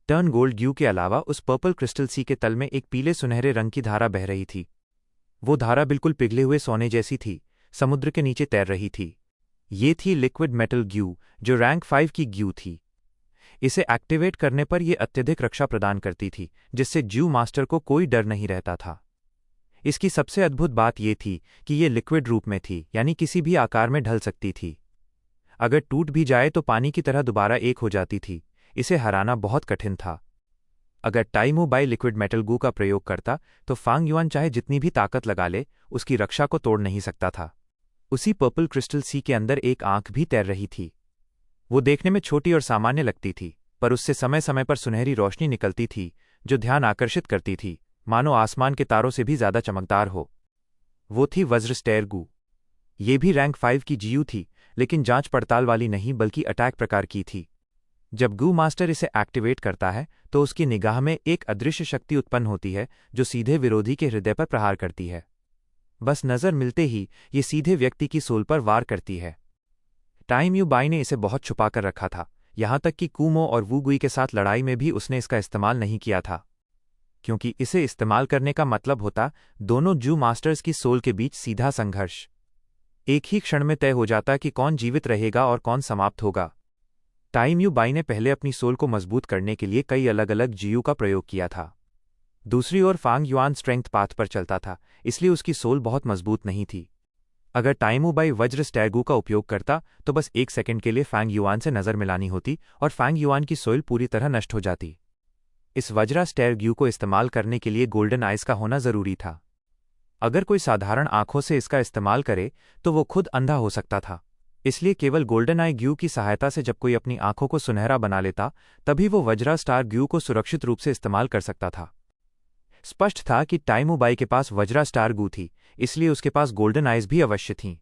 टर्न गोल्ड ग्यू के अलावा उस पर्पल क्रिस्टल सी के तल में एक पीले सुनहरे रंग की धारा बह रही थी। वो धारा बिल्कुल पिघले हुए सोने जैसी थी, समुद्र के नीचे तैर रही थी। ये थी लिक्विड मेटल ग्यू, जो रैंक 5 की ग्यू थी। इसे एक्टिवेट करने पर यह अत्यधिक रक्षा प्रदान करती थी, जिससे ज्यू मास्टर को कोई डर नहीं रहता था। इसकी सबसे अद्भुत बात यह थी कि ये लिक्विड रूप में थी, यानी किसी भी आकार में ढल सकती थी। अगर टूट भी जाए तो पानी की तरह दोबारा एक हो जाती थी। इसे हराना बहुत कठिन था। अगर टाइमू बाई लिक्विड मेटल गू का प्रयोग करता तो फांग युआन चाहे जितनी भी ताकत लगा ले, उसकी रक्षा को तोड़ नहीं सकता था। उसी पर्पल क्रिस्टल सी के अंदर एक आंख भी तैर रही थी। वो देखने में छोटी और सामान्य लगती थी, पर उससे समय समय पर सुनहरी रोशनी निकलती थी जो ध्यान आकर्षित करती थी, मानो आसमान के तारों से भी ज्यादा चमकदार हो। वो थी वज्र स्टेयर गू। ये भी रैंक 5 की जीयू थी, लेकिन जांच पड़ताल वाली नहीं बल्कि अटैक प्रकार की थी। जब गू मास्टर इसे एक्टिवेट करता है तो उसकी निगाह में एक अदृश्य शक्ति उत्पन्न होती है जो सीधे विरोधी के हृदय पर प्रहार करती है। बस नजर मिलते ही ये सीधे व्यक्ति की सोल पर वार करती है। टाइमू बाई ने इसे बहुत छुपा कर रखा था, यहां तक कि कुमो और वू गुई के साथ लड़ाई में भी उसने इसका इस्तेमाल नहीं किया था, क्योंकि इसे इस्तेमाल करने का मतलब होता दोनों जू मास्टर्स की सोल के बीच सीधा संघर्ष। एक ही क्षण में तय हो जाता कि कौन जीवित रहेगा और कौन समाप्त होगा। टाइम यू बाई ने पहले अपनी सोल को मजबूत करने के लिए कई अलग अलग जीयू का प्रयोग किया था। दूसरी ओर फांग युआन स्ट्रेंथ पाथ पर चलता था, इसलिए उसकी सोल बहुत मजबूत नहीं थी। अगर टाइमू बाई वज्र स्टैगू का उपयोग करता तो बस 1 सेकंड के लिए फैंग युआन से नजर मिलानी होती और फैंग युआन की सोल पूरी तरह नष्ट हो जाती। इस वज्रा स्टैगू को इस्तेमाल करने के लिए गोल्डन आइज का होना जरूरी था। अगर कोई साधारण आंखों से इसका इस्तेमाल करे तो वो खुद अंधा हो सकता था, इसलिए केवल गोल्डन आई ग्यू की सहायता से जब कोई अपनी आंखों को सुनहरा बना लेता तभी वो वज्रा स्टार ग्यू को सुरक्षित रूप से इस्तेमाल कर सकता था। स्पष्ट था कि टाइमू बाई के पास वज्रा स्टार गू थी, इसलिए उसके पास गोल्डन आइज भी अवश्य थीं।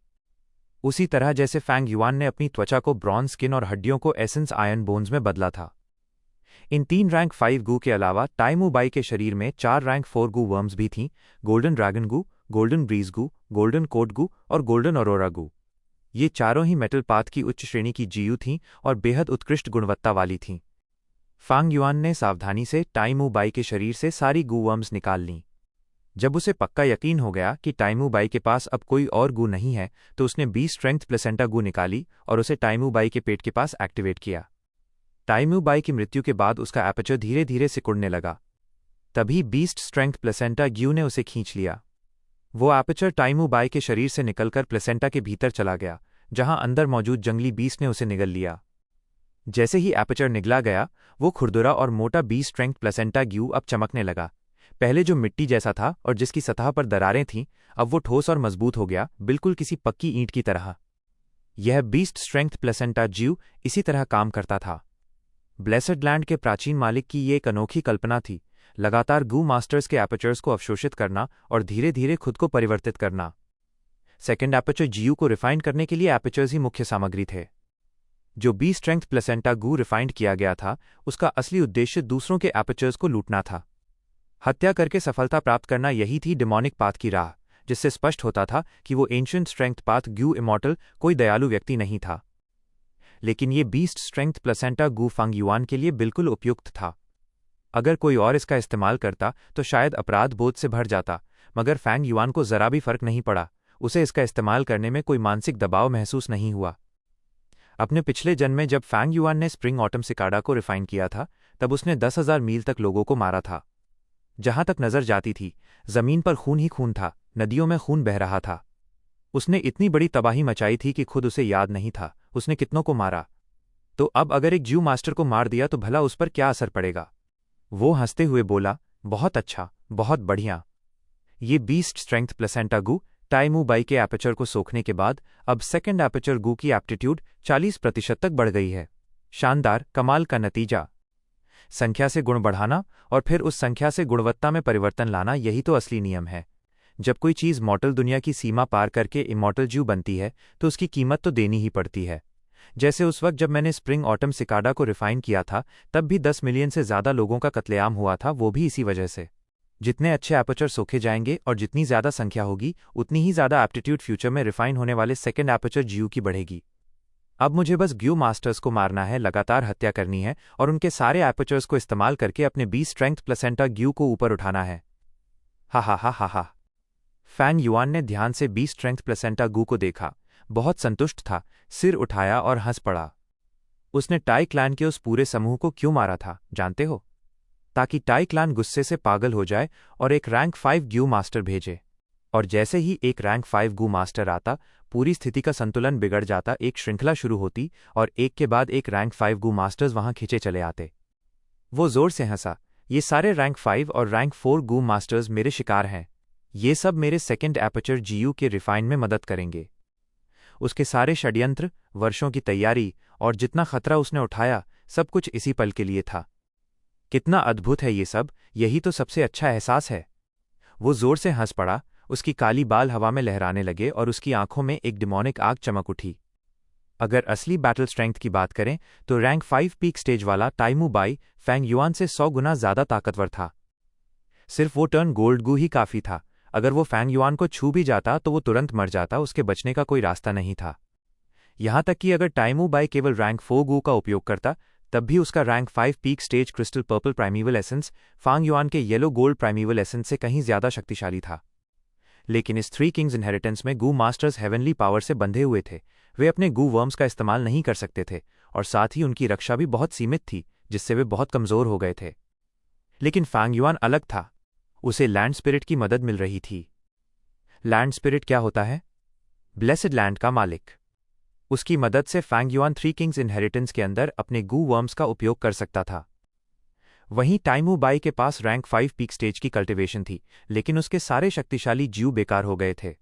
उसी तरह जैसे फैंग युआन ने अपनी त्वचा को ब्रॉन्ज स्किन और हड्डियों को एसेंस आयरन बोन्स में बदला था। इन 3 रैंक 5 गू के अलावा टाइमू बाई के शरीर में 4 रैंक 4 गू वर्म्स भी थीं: गोल्डन ड्रैगन गू, गोल्डन ब्रीज गू, गोल्डन कोट गू और गोल्डन अरोरा गू। ये चारों ही मेटल पाथ की उच्च श्रेणी की जीयू थीं और बेहद उत्कृष्ट गुणवत्ता वाली थीं। फांग युआन ने सावधानी से टाइमू बाई के शरीर से सारी गू वर्म्स निकाल लीं। जब उसे पक्का यकीन हो गया कि टाइमू बाई के पास अब कोई और गू नहीं है तो उसने 20 स्ट्रेंथ प्लेसेंटा गू निकाली और उसे टाइमू बाई के पेट के पास एक्टिवेट किया। टाइमू बाई की मृत्यु के बाद उसका एपर्चर धीरे धीरे सिकुड़ने लगा। तभी 20 स्ट्रेंथ प्लेसेंटा ग्यू ने उसे खींच लिया। वो एपर्चर टाइमू बाई के शरीर से निकलकर प्लेसेंटा के भीतर चला गया, जहां अंदर मौजूद जंगली बीस्ट ने उसे निगल लिया। जैसे ही एपर्चर निगला गया, वो खुरदुरा और मोटा 20 स्ट्रेंथ प्लेसेंटा ग्यू अब चमकने लगा। पहले जो मिट्टी जैसा था और जिसकी सतह पर दरारें थीं, अब वो ठोस और मजबूत हो गया, बिल्कुल किसी पक्की ईंट की तरह। यह 20 स्ट्रेंथ प्लेसेंटा ग्यू इसी तरह काम करता था। ब्लेसड लैंड के प्राचीन मालिक की ये एक अनोखी कल्पना थी, लगातार गू मास्टर्स के एपर्चर्स को अवशोषित करना और धीरे धीरे खुद को परिवर्तित करना। सेकेंड एपर्चर जीयू को रिफाइन करने के लिए एपर्चर्स ही मुख्य सामग्री थे। जो 20 स्ट्रेंथ प्लेसेंटा गू रिफाइंड किया गया था, उसका असली उद्देश्य दूसरों के एपर्चर्स को लूटना था। हत्या करके सफलता प्राप्त करना, यही थी डिमोनिक पाथ की राह, जिससे स्पष्ट होता था कि वो ancient strength path Gu immortal कोई दयालु व्यक्ति नहीं था। लेकिन ये 20 strength placenta Gu Fang Yuan के लिए बिल्कुल उपयुक्त था। अगर कोई और इसका इस्तेमाल करता तो शायद अपराध बोध से भर जाता, मगर फैंग युआन को जरा भी फर्क नहीं पड़ा। उसे इसका इस्तेमाल करने में कोई मानसिक दबाव महसूस नहीं हुआ। अपने पिछले जन्म में जब फैंग युआन ने स्प्रिंग ऑटम सिकाडा को रिफाइन किया था, तब उसने 10,000 मील तक लोगों को मारा था। जहां तक नजर जाती थी, जमीन पर खून ही खून था, नदियों में खून बह रहा था। उसने इतनी बड़ी तबाही मचाई थी कि खुद उसे याद नहीं था उसने कितनों को मारा। तो अब अगर एक ज्यू मास्टर को मार दिया तो भला उस पर क्या असर पड़ेगा? वो हंसते हुए बोला, बहुत अच्छा, बहुत बढ़िया। ये 20 स्ट्रेंथ प्लेसेंटा गू टाइमू बाई के एपर्चर को सोखने के बाद अब सेकंड एपर्चर गू की एप्टीट्यूड 40% तक बढ़ गई है। शानदार, कमाल का नतीजा। संख्या से गुण बढ़ाना और फिर उस संख्या से गुणवत्ता में परिवर्तन लाना, यही तो असली नियम है। जब कोई चीज़ मॉर्टल दुनिया की सीमा पार करके इमॉर्टल ज्यू बनती है तो उसकी कीमत तो देनी ही पड़ती है। जैसे उस वक्त जब मैंने स्प्रिंग ऑटम सिकाडा को रिफाइन किया था, तब भी 10 मिलियन से ज़्यादा लोगों का कत्लेआम हुआ था, वो भी इसी वजह से। जितने अच्छे एपर्चर सोखे जाएंगे और जितनी ज़्यादा संख्या होगी, उतनी ही ज़्यादा एप्टीट्यूड फ्यूचर में रिफाइन होने वाले सेकेंड एपर्चर जीयू की बढ़ेगी। अब मुझे बस ग्यू मास्टर्स को मारना है, लगातार हत्या करनी है और उनके सारे एपर्चर्स को इस्तेमाल करके अपने 20 स्ट्रेंथ प्लेसेंटा ग्यू को ऊपर उठाना है। हा हा हा हा हा। फैंग युआन ने ध्यान से 20 स्ट्रेंथ प्लेसेंटा गू को देखा, बहुत संतुष्ट था, सिर उठाया और हंस पड़ा। उसने टाई क्लैन के उस पूरे समूह को क्यों मारा था, जानते हो? ताकि टाई क्लैन गुस्से से पागल हो जाए और एक रैंक 5 ग्यू मास्टर भेजे। और जैसे ही एक रैंक 5 गू मास्टर आता, पूरी स्थिति का संतुलन बिगड़ जाता, एक श्रृंखला शुरू होती और एक के बाद एक रैंक 5 गू मास्टर्स वहां खींचे चले आते। वो जोर से हंसा, ये सारे रैंक 5 और रैंक 4 गू मास्टर्स मेरे शिकार हैं। ये सब मेरे सेकेंड एपर्चर जीयू के रिफाइन में मदद करेंगे। उसके सारे षड्यंत्र, वर्षों की तैयारी और जितना खतरा उसने उठाया, सब कुछ इसी पल के लिए था। कितना अद्भुत है ये सब, यही तो सबसे अच्छा एहसास है। वो जोर से हंस पड़ा, उसकी काली बाल हवा में लहराने लगे और उसकी आंखों में एक डिमोनिक आग चमक उठी। अगर असली बैटल स्ट्रेंथ की बात करें तो रैंक 5 पीक स्टेज वाला टाइमू बाई फैंग युआन से 100 गुना ज्यादा ताकतवर था। सिर्फ वो टर्न गोल्ड गू ही काफी था। अगर वो फैंग युआन को छू भी जाता तो वो तुरंत मर जाता, उसके बचने का कोई रास्ता नहीं था। यहां तक कि अगर टाइमू बाई केवल रैंक 4 गू का उपयोग करता, तब भी उसका rank 5 peak stage crystal purple primeval essence Fang Yuan के येलो गोल्ड प्राइमीवल एसेंस से कहीं ज्यादा शक्तिशाली था। लेकिन इस 3 किंग्स इनहेरिटेंस में गू मास्टर्स हेवनली पावर से बंधे हुए थे। वे अपने गू वर्म्स का इस्तेमाल नहीं कर सकते थे और साथ ही उनकी रक्षा भी बहुत सीमित थी, जिससे वे बहुत कमज़ोर हो गए थे। लेकिन फैंग युआन अलग था। उसे लैंड स्पिरिट की मदद मिल रही थी। लैंड स्पिरिट क्या होता है? ब्लेसड लैंड का मालिक। उसकी मदद से Fang Yuan three kings inheritance के अंदर अपने गू वर्म्स का उपयोग कर सकता था। वहीं टाइमू बाई के पास रैंक 5 पीक स्टेज की कल्टिवेशन थी, लेकिन उसके सारे शक्तिशाली ज्यू बेकार हो गए थे।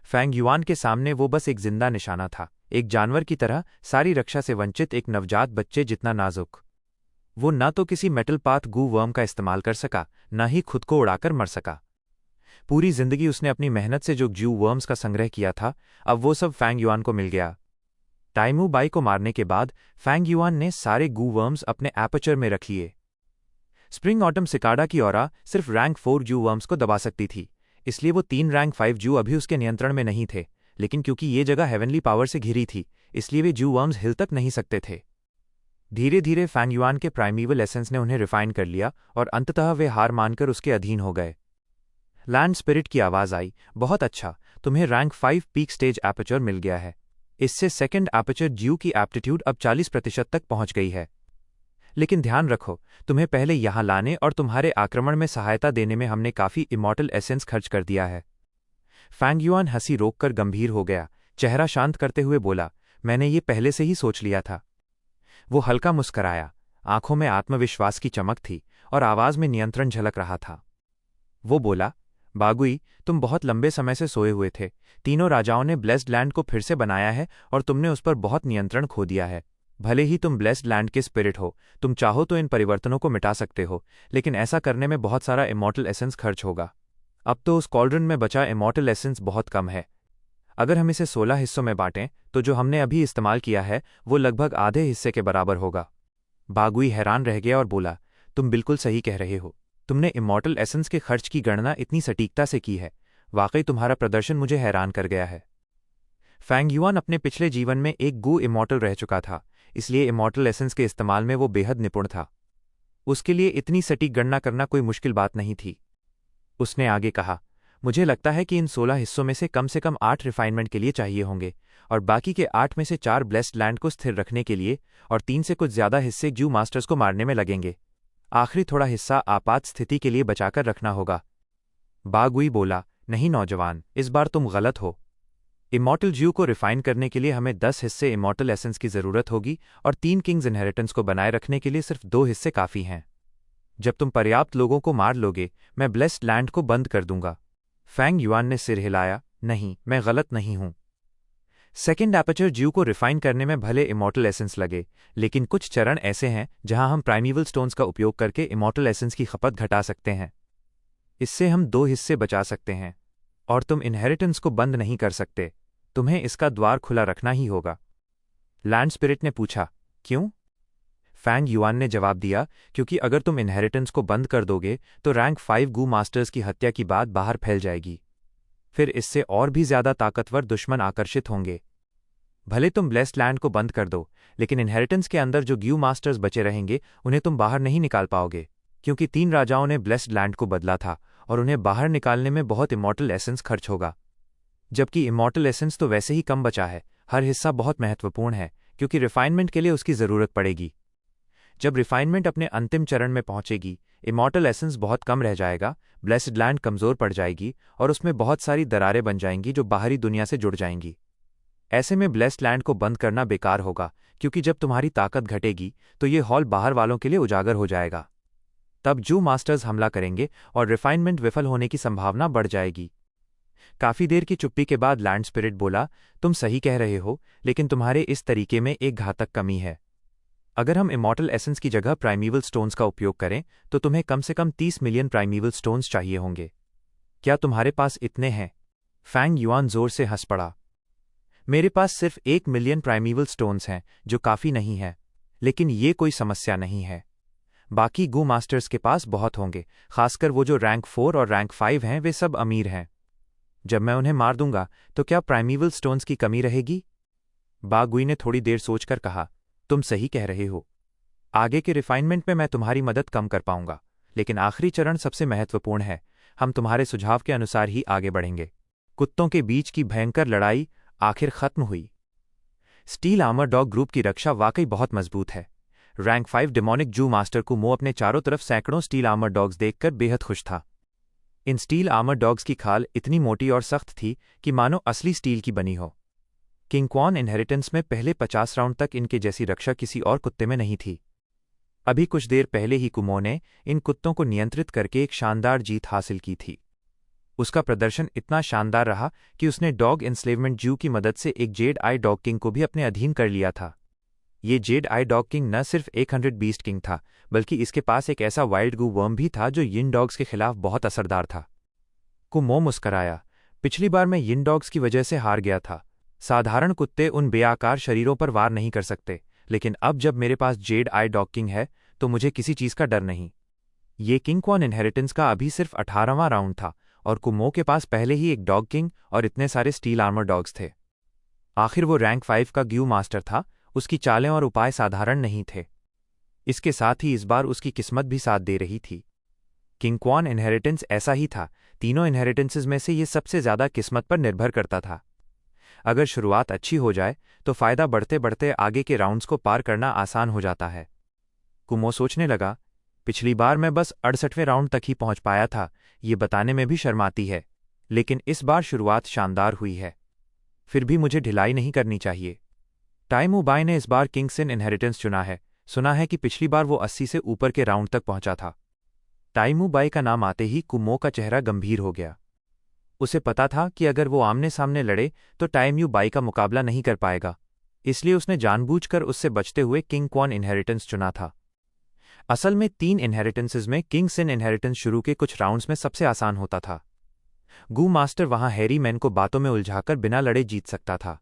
फैंग युआन के सामने वो बस एक जिंदा निशाना था, एक जानवर की तरह, सारी रक्षा से वंचित एक नवजात बच्चे जितना नाजुक। वो न तो किसी मेटल पाथ गू वर्म का इस्तेमाल कर सका, न ही खुद को उड़ाकर मर सका। पूरी जिंदगी उसने अपनी मेहनत से जो ज्यू वर्म्स का संग्रह किया था, अब वो सब फैंग युआन को मिल गया। टाइमू बाई को मारने के बाद फैंग युआन ने सारे गू वर्म्स अपने एपर्चर में रख लिए। स्प्रिंग ऑटम सिकाडा की ऑरा सिर्फ रैंक 4 ज्यू वर्म्स को दबा सकती थी, इसलिए वो 3 रैंक 5 ज्यू अभी उसके नियंत्रण में नहीं थे। लेकिन क्योंकि ये जगह हेवनली पावर से घिरी थी, इसलिए वे ज्यू वर्म्स हिल तक नहीं सकते थे। धीरे धीरे फैंग युआन के प्राइमीवल एसेंस ने उन्हें रिफाइन कर लिया और अंततः वे हार मानकर उसके अधीन हो गए। लैंड स्पिरिट की आवाज़ आई, बहुत अच्छा, तुम्हें रैंक 5 पीक स्टेज एपर्चर मिल गया है। इससे सेकंड एपर्चर ज्यू की एप्टीट्यूड अब 40% तक पहुंच गई है। लेकिन ध्यान रखो, तुम्हें पहले यहां लाने और तुम्हारे आक्रमण में सहायता देने में हमने काफ़ी इमॉर्टल एसेंस खर्च कर दिया है। फैंग युआन हंसी रोककर गंभीर हो गया, चेहरा शांत करते हुए बोला, मैंने ये पहले से ही सोच लिया था। वो हल्का मुस्कराया, आंखों में आत्मविश्वास की चमक थी और आवाज में नियंत्रण झलक रहा था। वो बोला, बागुई, तुम बहुत लंबे समय से सोए हुए थे। तीनों राजाओं ने ब्लेस्ड लैंड को फिर से बनाया है और तुमने उस पर बहुत नियंत्रण खो दिया है। भले ही तुम ब्लेस्ड लैंड के स्पिरिट हो, तुम चाहो तो इन परिवर्तनों को मिटा सकते हो, लेकिन ऐसा करने में बहुत सारा इमॉर्टल एसेंस खर्च होगा। अब तो उस कॉल्ड्रन में बचा इमॉर्टल एसेंस बहुत कम है। अगर हम इसे 16 हिस्सों में बांटें, तो जो हमने अभी इस्तेमाल किया है वो लगभग आधे हिस्से के बराबर होगा। बागुई हैरान रह गया और बोला, तुम बिल्कुल सही कह रहे हो। तुमने इमॉर्टल एसेंस के खर्च की गणना इतनी सटीकता से की है। वाकई तुम्हारा प्रदर्शन मुझे हैरान कर गया है। फैंग युआन अपने पिछले जीवन में एक गू इमॉर्टल रह चुका था, इसलिए इमॉर्टल एसेंस के इस्तेमाल में वो बेहद निपुण था। उसके लिए इतनी सटीक गणना करना कोई मुश्किल बात नहीं थी। उसने आगे कहा, मुझे लगता है कि इन 16 हिस्सों में से कम 8 रिफाइनमेंट के लिए चाहिए होंगे, और बाकी के 8 में से 4 ब्लेस्ड लैंड को स्थिर रखने के लिए, और 3 से कुछ ज्यादा हिस्से ज्यू मास्टर्स को मारने में लगेंगे। आखिरी थोड़ा हिस्सा आपात स्थिति के लिए बचाकर रखना होगा। बागुई बोला, नहीं नौजवान, इस बार तुम गलत हो। इमॉर्टल ज्यू को रिफाइन करने के लिए हमें 10 हिस्से इमॉर्टल एसेंस की जरूरत होगी, और 3 किंग्स इनहेरिटेंस को बनाए रखने के लिए सिर्फ 2 हिस्से काफी हैं। जब तुम पर्याप्त लोगों को मार लोगे, मैं ब्लेस्ड लैंड को बंद कर दूंगा। फैंग युआन ने सिर हिलाया, नहीं, मैं गलत नहीं हूं। सेकेंड एपर्चर ज्यू को रिफाइन करने में भले इमॉर्टल एसेंस लगे, लेकिन कुछ चरण ऐसे हैं जहां हम प्राइमीवल स्टोन्स का उपयोग करके इमॉर्टल एसेंस की खपत घटा सकते हैं। इससे हम 2 हिस्से बचा सकते हैं, और तुम इनहेरिटेंस को बंद नहीं कर सकते। तुम्हें इसका द्वार खुला रखना ही होगा। लैंड स्पिरिट ने पूछा, क्यों? फैंग युआन ने जवाब दिया, क्योंकि अगर तुम इनहेरिटेंस को बंद कर दोगे तो रैंक 5 गू मास्टर्स की हत्या की बात बाहर फैल जाएगी। फिर इससे और भी ज्यादा ताकतवर दुश्मन आकर्षित होंगे। भले तुम ब्लेस्ड लैंड को बंद कर दो, लेकिन इनहेरिटेंस के अंदर जो ग्यू मास्टर्स बचे रहेंगे उन्हें तुम बाहर नहीं निकाल पाओगे, क्योंकि 3 राजाओं ने ब्लेस्ड लैंड को बदला था और उन्हें बाहर निकालने में बहुत इमॉर्टल एसेंस खर्च होगा। जबकि इमॉर्टल एसेंस तो वैसे ही कम बचा है। हर हिस्सा बहुत महत्वपूर्ण है, क्योंकि रिफाइनमेंट के लिए उसकी जरूरत पड़ेगी। जब रिफाइनमेंट अपने अंतिम चरण में पहुंचेगी, इमॉर्टल एसेंस बहुत कम रह जाएगा, ब्लेस्ड लैंड कमजोर पड़ जाएगी और उसमें बहुत सारी दरारें बन जाएंगी जो बाहरी दुनिया से जुड़ जाएंगी। ऐसे में ब्लेस्ड लैंड को बंद करना बेकार होगा, क्योंकि जब तुम्हारी ताकत घटेगी तो ये हॉल बाहर वालों के लिए उजागर हो जाएगा। तब ज्यू मास्टर्स हमला करेंगे और रिफाइनमेंट विफल होने की संभावना बढ़ जाएगी। काफी देर की चुप्पी के बाद लैंड स्पिरिट बोला, तुम सही कह रहे हो, लेकिन तुम्हारे इस तरीके में एक घातक कमी है। अगर हम इमॉर्टल एसेंस की जगह प्राइमीवल स्टोन्स का उपयोग करें तो तुम्हें कम से कम 30 मिलियन प्राइमीवल स्टोन्स चाहिए होंगे। क्या तुम्हारे पास इतने हैं? फैंग युआन जोर से हंस पड़ा। मेरे पास सिर्फ 1 मिलियन प्राइमीवल स्टोन्स हैं, जो काफी नहीं है, लेकिन ये कोई समस्या नहीं है। बाकी गू मास्टर्स के पास बहुत होंगे, खासकर वो जो रैंक 4 और रैंक 5 हैं, वे सब अमीर हैं। जब मैं उन्हें मार दूंगा तो क्या प्राइमीवल स्टोन्स की कमी रहेगी? बागुई ने थोड़ी देर सोचकर कहा, तुम सही कह रहे हो। आगे के रिफाइनमेंट में मैं तुम्हारी मदद कम कर पाऊंगा, लेकिन आखिरी चरण सबसे महत्वपूर्ण है। हम तुम्हारे सुझाव के अनुसार ही आगे बढ़ेंगे। कुत्तों के बीच की भयंकर लड़ाई आखिर खत्म हुई। स्टील आर्मर डॉग ग्रुप की रक्षा वाकई बहुत मजबूत है। रैंक 5 डेमोनिक जू मास्टर कुमो अपने चारों तरफ सैकड़ों स्टील आर्मर डॉग्स देखकर बेहद खुश था। इन स्टील आर्मर डॉग्स की खाल इतनी मोटी और सख्त थी कि मानो असली स्टील की बनी हो। किंग क्वान इनहेरिटेंस में पहले 50 राउंड तक इनके जैसी रक्षा किसी और कुत्ते में नहीं थी। अभी कुछ देर पहले ही कुमो ने इन कुत्तों को नियंत्रित करके एक शानदार जीत हासिल की थी। उसका प्रदर्शन इतना शानदार रहा कि उसने डॉग इंस्लेवमेंट जू की मदद से एक जेड आई डॉग किंग को भी अपने अधीन कर लिया था। ये जेड आई डॉग किंग न सिर्फ 100 बीस्ट किंग था, बल्कि इसके पास एक ऐसा वाइल्ड गू वर्म भी था जो यिन डॉग्स के खिलाफ बहुत असरदार था। कुमो मुस्कराया। पिछली बार मैं यिन डॉग्स की वजह से हार गया था। साधारण कुत्ते उन बेआकार शरीरों पर वार नहीं कर सकते, लेकिन अब जब मेरे पास जेड आई डॉग किंग है तो मुझे किसी चीज का डर नहीं। ये किंग क्वान इनहेरिटेंस का अभी सिर्फ 18वां राउंड था और कुमो के पास पहले ही एक डॉग किंग और इतने सारे स्टील आर्मर डॉग्स थे। आखिर वो रैंक 5 का ग्यू मास्टर था। उसकी चालें और उपाय साधारण नहीं थे। इसके साथ ही इस बार उसकी किस्मत भी साथ दे रही थी। किंग क्वान इनहेरिटेंस ऐसा ही था। तीनों इनहेरिटेंसेस में से ये सबसे ज्यादा किस्मत पर निर्भर करता था। अगर शुरुआत अच्छी हो जाए तो फायदा बढ़ते बढ़ते आगे के राउंड्स को पार करना आसान हो जाता है। कुमो सोचने लगा, पिछली बार मैं बस 68वें राउंड तक ही पहुंच पाया था। ये बताने में भी शर्माती है, लेकिन इस बार शुरुआत शानदार हुई है। फिर भी मुझे ढिलाई नहीं करनी चाहिए। टाइमू बाई ने इस बार किंग सिन इनहेरिटेंस चुना है। सुना है कि पिछली बार वो 80 से ऊपर के राउंड तक पहुंचा था। टाइमू बाई का नाम आते ही कुमो का चेहरा गंभीर हो गया। उसे पता था कि अगर वो आमने सामने लड़े तो टाइमू बाई का मुकाबला नहीं कर पाएगा, इसलिए उसने जानबूझकर उससे बचते हुए किंग क्वान इनहेरिटेंस चुना था। असल में 3 इनहेरिटेंसेस में किंग सिन इनहेरिटेंस शुरू के कुछ राउंड्स में सबसे आसान होता था। गू मास्टर वहां हैरी मैन को बातों में उलझाकर बिना लड़े जीत सकता था।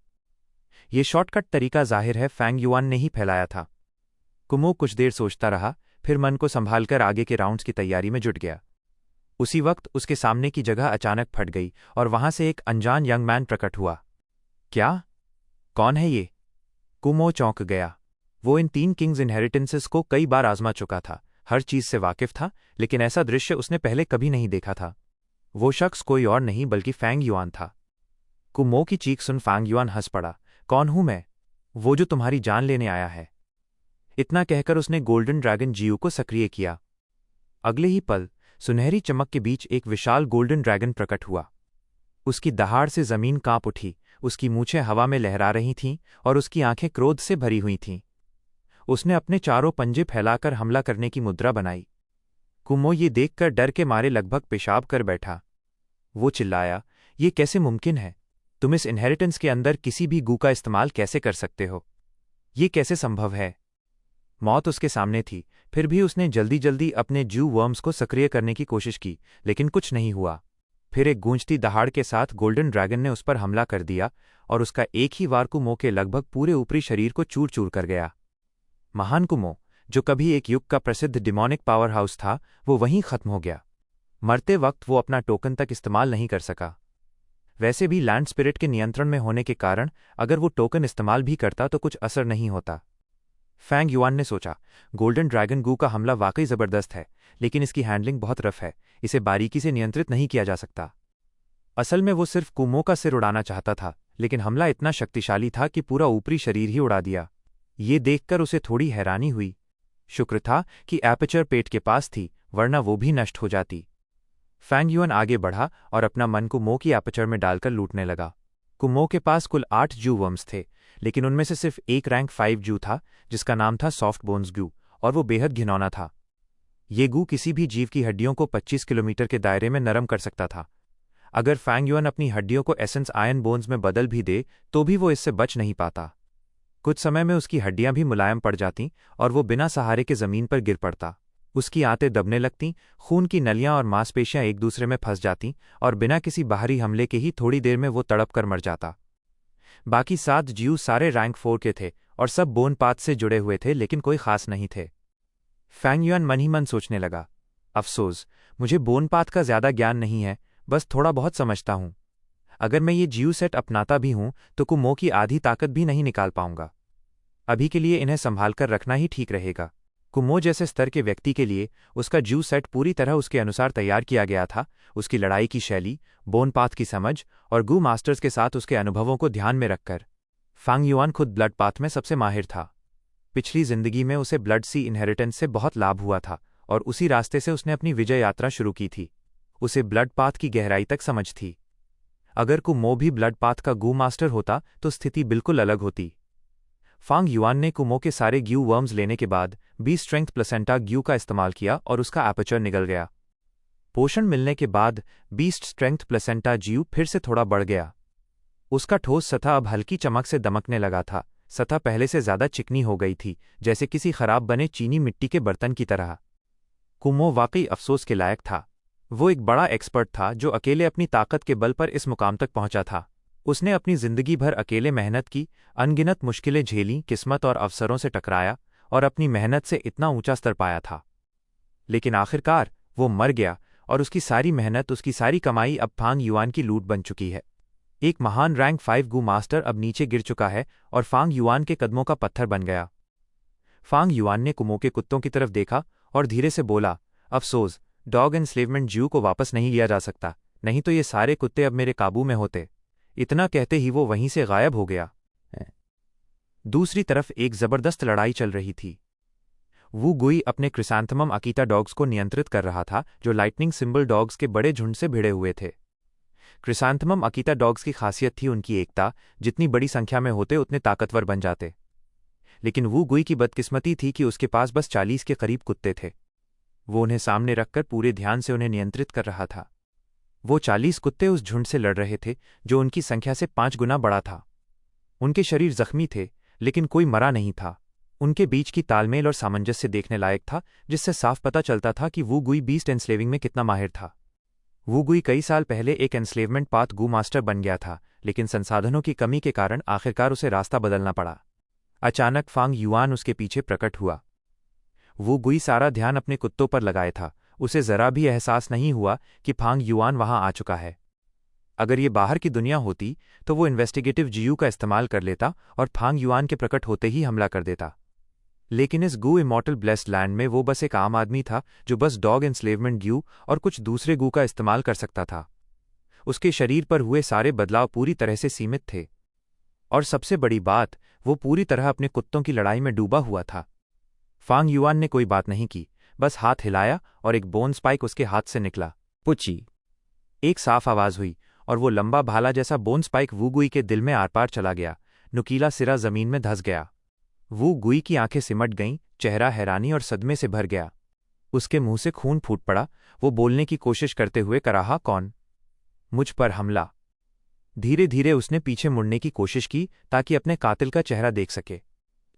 ये शॉर्टकट तरीका जाहिर है फैंग युआन ने ही फैलाया था। कुमो कुछ देर सोचता रहा, फिर मन को संभालकर आगे के राउंड्स की तैयारी में जुट गया। उसी वक्त उसके सामने की जगह अचानक फट गई और वहां से एक अनजान यंग मैन प्रकट हुआ। क्या? कौन है ये? कुमो चौंक गया। वो इन 3 किंग्स इनहेरिटेंसेस को कई बार आजमा चुका था, हर चीज से वाकिफ था, लेकिन ऐसा दृश्य उसने पहले कभी नहीं देखा था। वो शख्स कोई और नहीं बल्कि फैंग युआन था। कुमो की चीख सुन फैंग युआन हंस पड़ा। कौन हूं मैं? वो जो तुम्हारी जान लेने आया है। इतना कहकर उसने गोल्डन ड्रैगन जियू को सक्रिय किया। अगले ही पल सुनहरी चमक के बीच एक विशाल गोल्डन ड्रैगन प्रकट हुआ। उसकी दहाड़ से जमीन कांप उठी, उसकी मूछें हवा में लहरा रही थीं और उसकी आंखें क्रोध से भरी हुई थीं। उसने अपने चारों पंजे फैलाकर हमला करने की मुद्रा बनाई। कुमो ये देखकर डर के मारे लगभग पेशाब कर बैठा। वो चिल्लाया, ये कैसे मुमकिन है? तुम इस इनहेरिटेंस के अंदर किसी भी गू का इस्तेमाल कैसे कर सकते हो? ये कैसे संभव है? मौत उसके सामने थी, फिर भी उसने जल्दी जल्दी अपने जू वर्म्स को सक्रिय करने की कोशिश की, लेकिन कुछ नहीं हुआ। फिर एक गूंजती दहाड़ के साथ गोल्डन ड्रैगन ने उस पर हमला कर दिया और उसका एक ही वार कुमो के लगभग पूरे ऊपरी शरीर को चूर चूर कर गया। महान कुमो, जो कभी एक युग का प्रसिद्ध डिमोनिक पावर हाउस था, वो वहीं खत्म हो गया। मरते वक्त वो अपना टोकन तक इस्तेमाल नहीं कर सका। वैसे भी लैंड स्पिरिट के नियंत्रण में होने के कारण अगर वो टोकन इस्तेमाल भी करता तो कुछ असर नहीं होता। फैंग युआन ने सोचा, गोल्डन ड्रैगन गू का हमला वाकई जबरदस्त है, लेकिन इसकी हैंडलिंग बहुत रफ है, इसे बारीकी से नियंत्रित नहीं किया जा सकता। असल में वो सिर्फ कुमो का सिर उड़ाना चाहता था, लेकिन हमला इतना शक्तिशाली था कि पूरा ऊपरी शरीर ही उड़ा दिया। ये देखकर उसे थोड़ी हैरानी हुई। शुक्र था कि एपर्चर पेट के पास थी, वरना वो भी नष्ट हो जाती। फैंग युआन आगे बढ़ा और अपना मन कुमो की एपर्चर में डालकर लूटने लगा। कुमो के पास कुल 8 जू वर्म्स थे, लेकिन उनमें से सिर्फ एक रैंक 5 जू था जिसका नाम था सॉफ्ट बोन्स गू, और वो बेहद घिनौना था। ये गू किसी भी जीव की हड्डियों को 25 किलोमीटर के दायरे में नरम कर सकता था। अगर फैंग युआन अपनी हड्डियों को एसेंस आयन बोन्स में बदल भी दे तो भी वो इससे बच नहीं पाता। कुछ समय में उसकी हड्डियां भी मुलायम पड़ जातीं और वो बिना सहारे के जमीन पर गिर पड़ता। उसकी आंतें दबने लगतीं, खून की नलियां और मांसपेशियां एक दूसरे में फंस जातीं और बिना किसी बाहरी हमले के ही थोड़ी देर में वो तड़प कर मर जाता। बाकी 7 जीव सारे रैंक 4 के थे और सब बोनपात से जुड़े हुए थे, लेकिन कोई खास नहीं थे। फैंग युआन मन ही मन सोचने लगा, अफसोस, मुझे बोनपात का ज्यादा ज्ञान नहीं है, बस थोड़ा बहुत समझता हूं। अगर मैं ये जीव सेट अपनाता भी हूं तो कुमो की आधी ताकत भी नहीं निकाल पाऊंगा। अभी के लिए इन्हें संभाल कर रखना ही ठीक रहेगा। कुमो जैसे स्तर के व्यक्ति के लिए उसका जू सेट पूरी तरह उसके अनुसार तैयार किया गया था। उसकी लड़ाई की शैली, बोनपाथ की समझ और गू मास्टर्स के साथ उसके अनुभवों को ध्यान में रखकर फांग युआन खुद ब्लड पाथ में सबसे माहिर था। पिछली जिंदगी में उसे ब्लड सी इनहेरिटेंस से बहुत लाभ हुआ था और उसी रास्ते से उसने अपनी विजय यात्रा शुरू की थी। उसे ब्लड पाथ की गहराई तक समझ थी। अगर कुमो भी ब्लड पाथ का गू मास्टर होता तो स्थिति बिल्कुल अलग होती। फांग युआन ने कुमो के सारे ग्यू वर्म्स लेने के बाद 20 स्ट्रेंथ प्लेसेंटा ग्यू का इस्तेमाल किया और उसका एपर्चर निकल गया। पोषण मिलने के बाद 20 स्ट्रेंथ प्लेसेंटा ग्यू फिर से थोड़ा बढ़ गया। उसका ठोस सतह अब हल्की चमक से दमकने लगा था। सतह पहले से ज्यादा चिकनी हो गई थी, जैसे किसी खराब बने चीनी मिट्टी के बर्तन की तरह। कुमो वाकई अफसोस के लायक था। वो एक बड़ा एक्सपर्ट था जो अकेले अपनी ताकत के बल पर इस मुकाम तक पहुंचा था। उसने अपनी जिंदगी भर अकेले मेहनत की, अनगिनत मुश्किलें झेलीं, किस्मत और अवसरों से टकराया और अपनी मेहनत से इतना ऊंचा स्तर पाया था। लेकिन आखिरकार वो मर गया और उसकी सारी मेहनत, उसकी सारी कमाई अब फांग युआन की लूट बन चुकी है। एक महान रैंक 5 गू मास्टर अब नीचे गिर चुका है और फांग युआन के कदमों का पत्थर बन गया। फांग युआन ने कुमो के कुत्तों की तरफ देखा और धीरे से बोला, अफसोस, डॉग एनस्लेवमेंट ज्यू को वापस नहीं लिया जा सकता, नहीं तो ये सारे कुत्ते अब मेरे काबू में होते। इतना कहते ही वो वहीं से गायब हो गया। दूसरी तरफ एक जबरदस्त लड़ाई चल रही थी। वू गुई अपने क्रिसैंथेमम अकीता डॉग्स को नियंत्रित कर रहा था, जो लाइटनिंग सिंबल डॉग्स के बड़े झुंड से भिड़े हुए थे। क्रिसैंथेमम अकीता डॉग्स की खासियत थी उनकी एकता, जितनी बड़ी संख्या में होते उतने ताकतवर बन जाते। लेकिन वू गुई की बदकिस्मती थी कि उसके पास बस 40 के करीब कुत्ते थे। वो उन्हें सामने रखकर पूरे ध्यान से उन्हें नियंत्रित कर रहा था। वो 40 कुत्ते उस झुंड से लड़ रहे थे जो उनकी संख्या से 5 गुना बड़ा था। उनके शरीर जख्मी थे, लेकिन कोई मरा नहीं था। उनके बीच की तालमेल और सामंजस्य देखने लायक था, जिससे साफ पता चलता था कि वू गुई बीस्ट एनस्लेविंग में कितना माहिर था। वू गुई कई साल पहले एक एनस्लेवमेंट पाथ गू मास्टर बन गया था, लेकिन संसाधनों की कमी के कारण आखिरकार उसे रास्ता बदलना पड़ा। अचानक फांग युआन उसके पीछे प्रकट हुआ। वू गुई सारा ध्यान अपने कुत्तों पर लगाए था। उसे जरा भी एहसास नहीं हुआ कि फांग युआन वहां आ चुका है। अगर ये बाहर की दुनिया होती तो वो इन्वेस्टिगेटिव जीयू का इस्तेमाल कर लेता और फांग युआन के प्रकट होते ही हमला कर देता। लेकिन इस गू इमॉर्टल ब्लेस्ड लैंड में वो बस एक आम आदमी था जो बस डॉग एनस्लेवमेंट ग्यू और कुछ दूसरे गू का इस्तेमाल कर सकता था। उसके शरीर पर हुए सारे बदलाव पूरी तरह से सीमित थे, और सबसे बड़ी बात, वो पूरी तरह अपने कुत्तों की लड़ाई में डूबा हुआ था। फांग युआन ने कोई बात नहीं की, बस हाथ हिलाया और एक बोन स्पाइक उसके हाथ से निकला। पुची, एक साफ आवाज हुई और वो लंबा भाला जैसा बोन स्पाइक वू गुई के दिल में आर पार चला गया। नुकीला सिरा जमीन में धंस गया। वू गुई की आंखें सिमट गईं, चेहरा हैरानी और सदमे से भर गया। उसके मुंह से खून फूट पड़ा। वो बोलने की कोशिश करते हुए कराहा, कौन? मुझ पर हमला। धीरे धीरे उसने पीछे मुड़ने की कोशिश की ताकि अपने कातिल का चेहरा देख सके,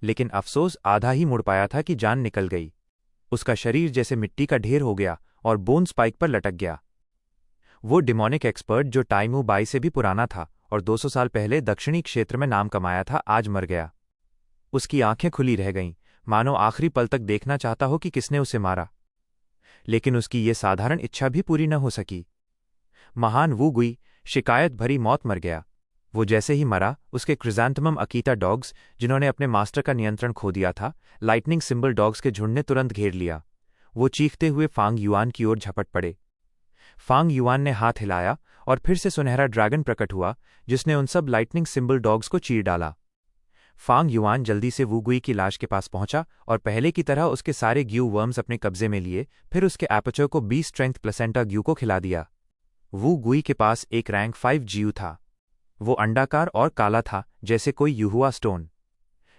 लेकिन अफसोस आधा ही मुड़ पाया था कि जान निकल गई। उसका शरीर जैसे मिट्टी का ढेर हो गया और बोन स्पाइक पर लटक गया। वो डिमोनिक एक्सपर्ट जो टाइमू बाई से भी पुराना था और 200 साल पहले दक्षिणी क्षेत्र में नाम कमाया था, आज मर गया। उसकी आंखें खुली रह गईं, मानो आखिरी पल तक देखना चाहता हो कि किसने उसे मारा। लेकिन उसकी ये साधारण इच्छा भी पूरी न हो सकी। महान वू गुई शिकायत भरी मौत मर गया। वो जैसे ही मरा, उसके क्रिसैंथेमम अकीता डॉग्स, जिन्होंने अपने मास्टर का नियंत्रण खो दिया था, लाइटनिंग सिंबल डॉग्स के झुंड ने तुरंत घेर लिया। वो चीखते हुए फांग युआन की ओर झपट पड़े। फांग युआन ने हाथ हिलाया और फिर से सुनहरा ड्रैगन प्रकट हुआ, जिसने उन सब लाइटनिंग सिंबल डॉग्स को चीर डाला। फांग युआन जल्दी से वू गुई की लाश के पास पहुंचा और पहले की तरह उसके सारे ग्यू वर्म्स अपने कब्जे में लिए, फिर उसके एपर्चर को 20 स्ट्रेंथ प्लेसेंटा ग्यू को खिला दिया। वू गुई के पास एक रैंक 5 जीयू था। वो अंडाकार और काला था, जैसे कोई युहुआ स्टोन,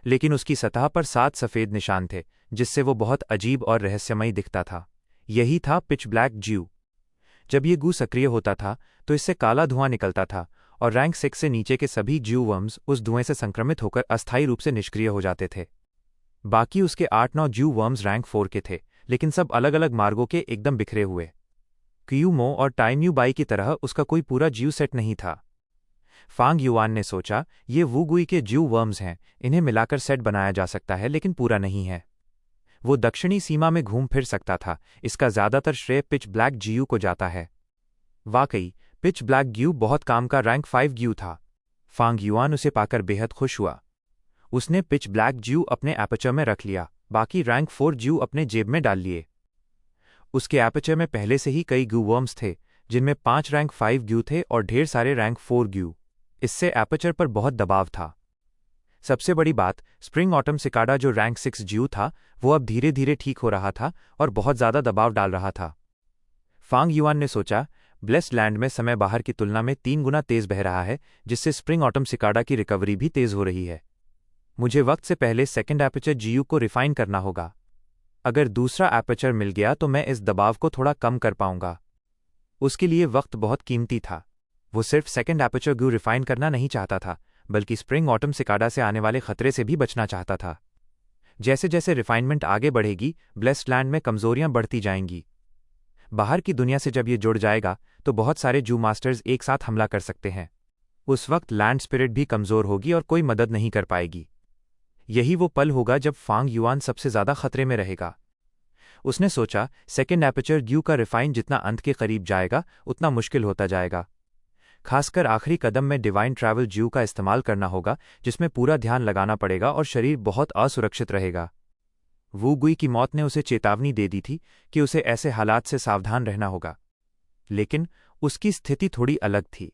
लेकिन उसकी सतह पर 7 सफ़ेद निशान थे, जिससे वो बहुत अजीब और रहस्यमयी दिखता था। यही था पिच ब्लैक ज्यू। जब ये गू सक्रिय होता था तो इससे काला धुआं निकलता था और रैंक 6 से नीचे के सभी ज्यू वर्म्स उस धुएं से संक्रमित होकर अस्थायी रूप से निष्क्रिय हो जाते थे। बाकी उसके 8-9 ज्यू वर्म्स रैंक 4 के थे, लेकिन सब अलग अलग मार्गों के एकदम बिखरे हुए। क्यूमो और टाइम्यू बाई की तरह उसका कोई पूरा ज्यू सेट नहीं था। फांग युआन ने सोचा, ये वू गुई के ज्यू वर्म्स हैं, इन्हें मिलाकर सेट बनाया जा सकता है, लेकिन पूरा नहीं है। वो दक्षिणी सीमा में घूम फिर सकता था। इसका ज्यादातर श्रेय पिच ब्लैक ज्यू को जाता है। वाकई पिच ब्लैक ग्यू बहुत काम का रैंक 5 ग्यू था। फांग युआन उसे पाकर बेहद खुश हुआ। उसने पिच ब्लैक ज्यू अपने एपर्चर में रख लिया, बाकी रैंक 4 ज्यू अपने जेब में डाल लिए। उसके एपर्चर में पहले से ही कई ग्यू वर्म्स थे, जिनमें 5 रैंक 5 ग्यू थे और ढेर सारे रैंक 4 ग्यू। इससे एपर्चर पर बहुत दबाव था। सबसे बड़ी बात, स्प्रिंग ऑटम सिकाडा जो रैंक 6 जियू था, वो अब धीरे धीरे ठीक हो रहा था और बहुत ज़्यादा दबाव डाल रहा था। फांग युआन ने सोचा, ब्लेस्ड लैंड में समय बाहर की तुलना में 3 गुना तेज बह रहा है, जिससे स्प्रिंग ऑटम सिकाडा की रिकवरी भी तेज हो रही है। मुझे वक्त से पहले सेकंड एपर्चर जीयू को रिफाइन करना होगा। अगर दूसरा एपर्चर मिल गया तो मैं इस दबाव को थोड़ा कम कर पाऊंगा। उसके लिए वक्त बहुत कीमती था। वो सिर्फ सेकंड एपर्चर गू रिफाइन करना नहीं चाहता था, बल्कि स्प्रिंग ऑटम सिकाडा से आने वाले खतरे से भी बचना चाहता था। जैसे जैसे रिफाइनमेंट आगे बढ़ेगी, ब्लेस्ड लैंड में कमजोरियां बढ़ती जाएंगी। बाहर की दुनिया से जब ये जुड़ जाएगा तो बहुत सारे जू मास्टर्स एक साथ हमला कर सकते हैं। उस वक्त लैंड स्पिरिट भी कमजोर होगी और कोई मदद नहीं कर पाएगी। यही वो पल होगा जब फांग युआन सबसे ज्यादा खतरे में रहेगा। उसने सोचा, सेकेंड एपर्चर ग्यू का रिफाइन जितना अंत के करीब जाएगा उतना मुश्किल होता जाएगा। खासकर आखिरी कदम में डिवाइन ट्रैवल ज्यू का इस्तेमाल करना होगा, जिसमें पूरा ध्यान लगाना पड़ेगा और शरीर बहुत असुरक्षित रहेगा। वू गुई की मौत ने उसे चेतावनी दे दी थी कि उसे ऐसे हालात से सावधान रहना होगा, लेकिन उसकी स्थिति थोड़ी अलग थी।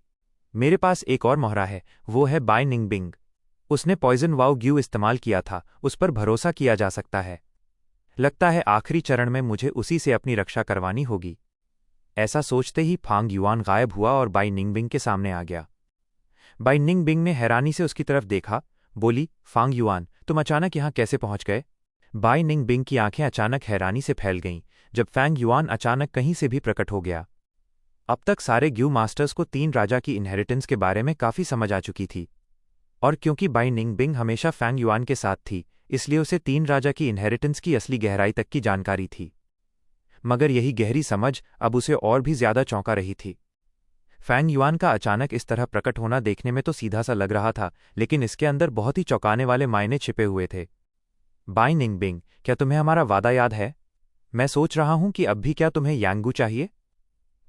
मेरे पास एक और मोहरा है, वो है बाई निंगबिंग। उसने पॉइजन वाओ ग्यू इस्तेमाल किया था, उस पर भरोसा किया जा सकता है। लगता है आखिरी चरण में मुझे उसी से अपनी रक्षा करवानी होगी। ऐसा सोचते ही फांग युआन गायब हुआ और बाई निंगबिंग के सामने आ गया। बाई निंगबिंग ने हैरानी से उसकी तरफ देखा, बोली, फांग युआन, तुम अचानक यहाँ कैसे पहुंच गए? बाई निंगबिंग की आंखें अचानक हैरानी से फैल गईं जब फैंग युआन अचानक कहीं से भी प्रकट हो गया। अब तक सारे ग्यू मास्टर्स को 3 राजा की इनहेरिटेंस के बारे में काफी समझ आ चुकी थी, और क्योंकि बाई निंगबिंग हमेशा फैंग युआन के साथ थी, इसलिए उसे 3 राजा की इनहेरिटेंस की असली गहराई तक की जानकारी थी। मगर यही गहरी समझ अब उसे और भी ज्यादा चौंका रही थी। फैंग युआन का अचानक इस तरह प्रकट होना देखने में तो सीधा सा लग रहा था, लेकिन इसके अंदर बहुत ही चौंकाने वाले मायने छिपे हुए थे। बाई निंगबिंग, क्या तुम्हें हमारा वादा याद है? मैं सोच रहा हूं कि अब भी क्या तुम्हें यांगू चाहिए?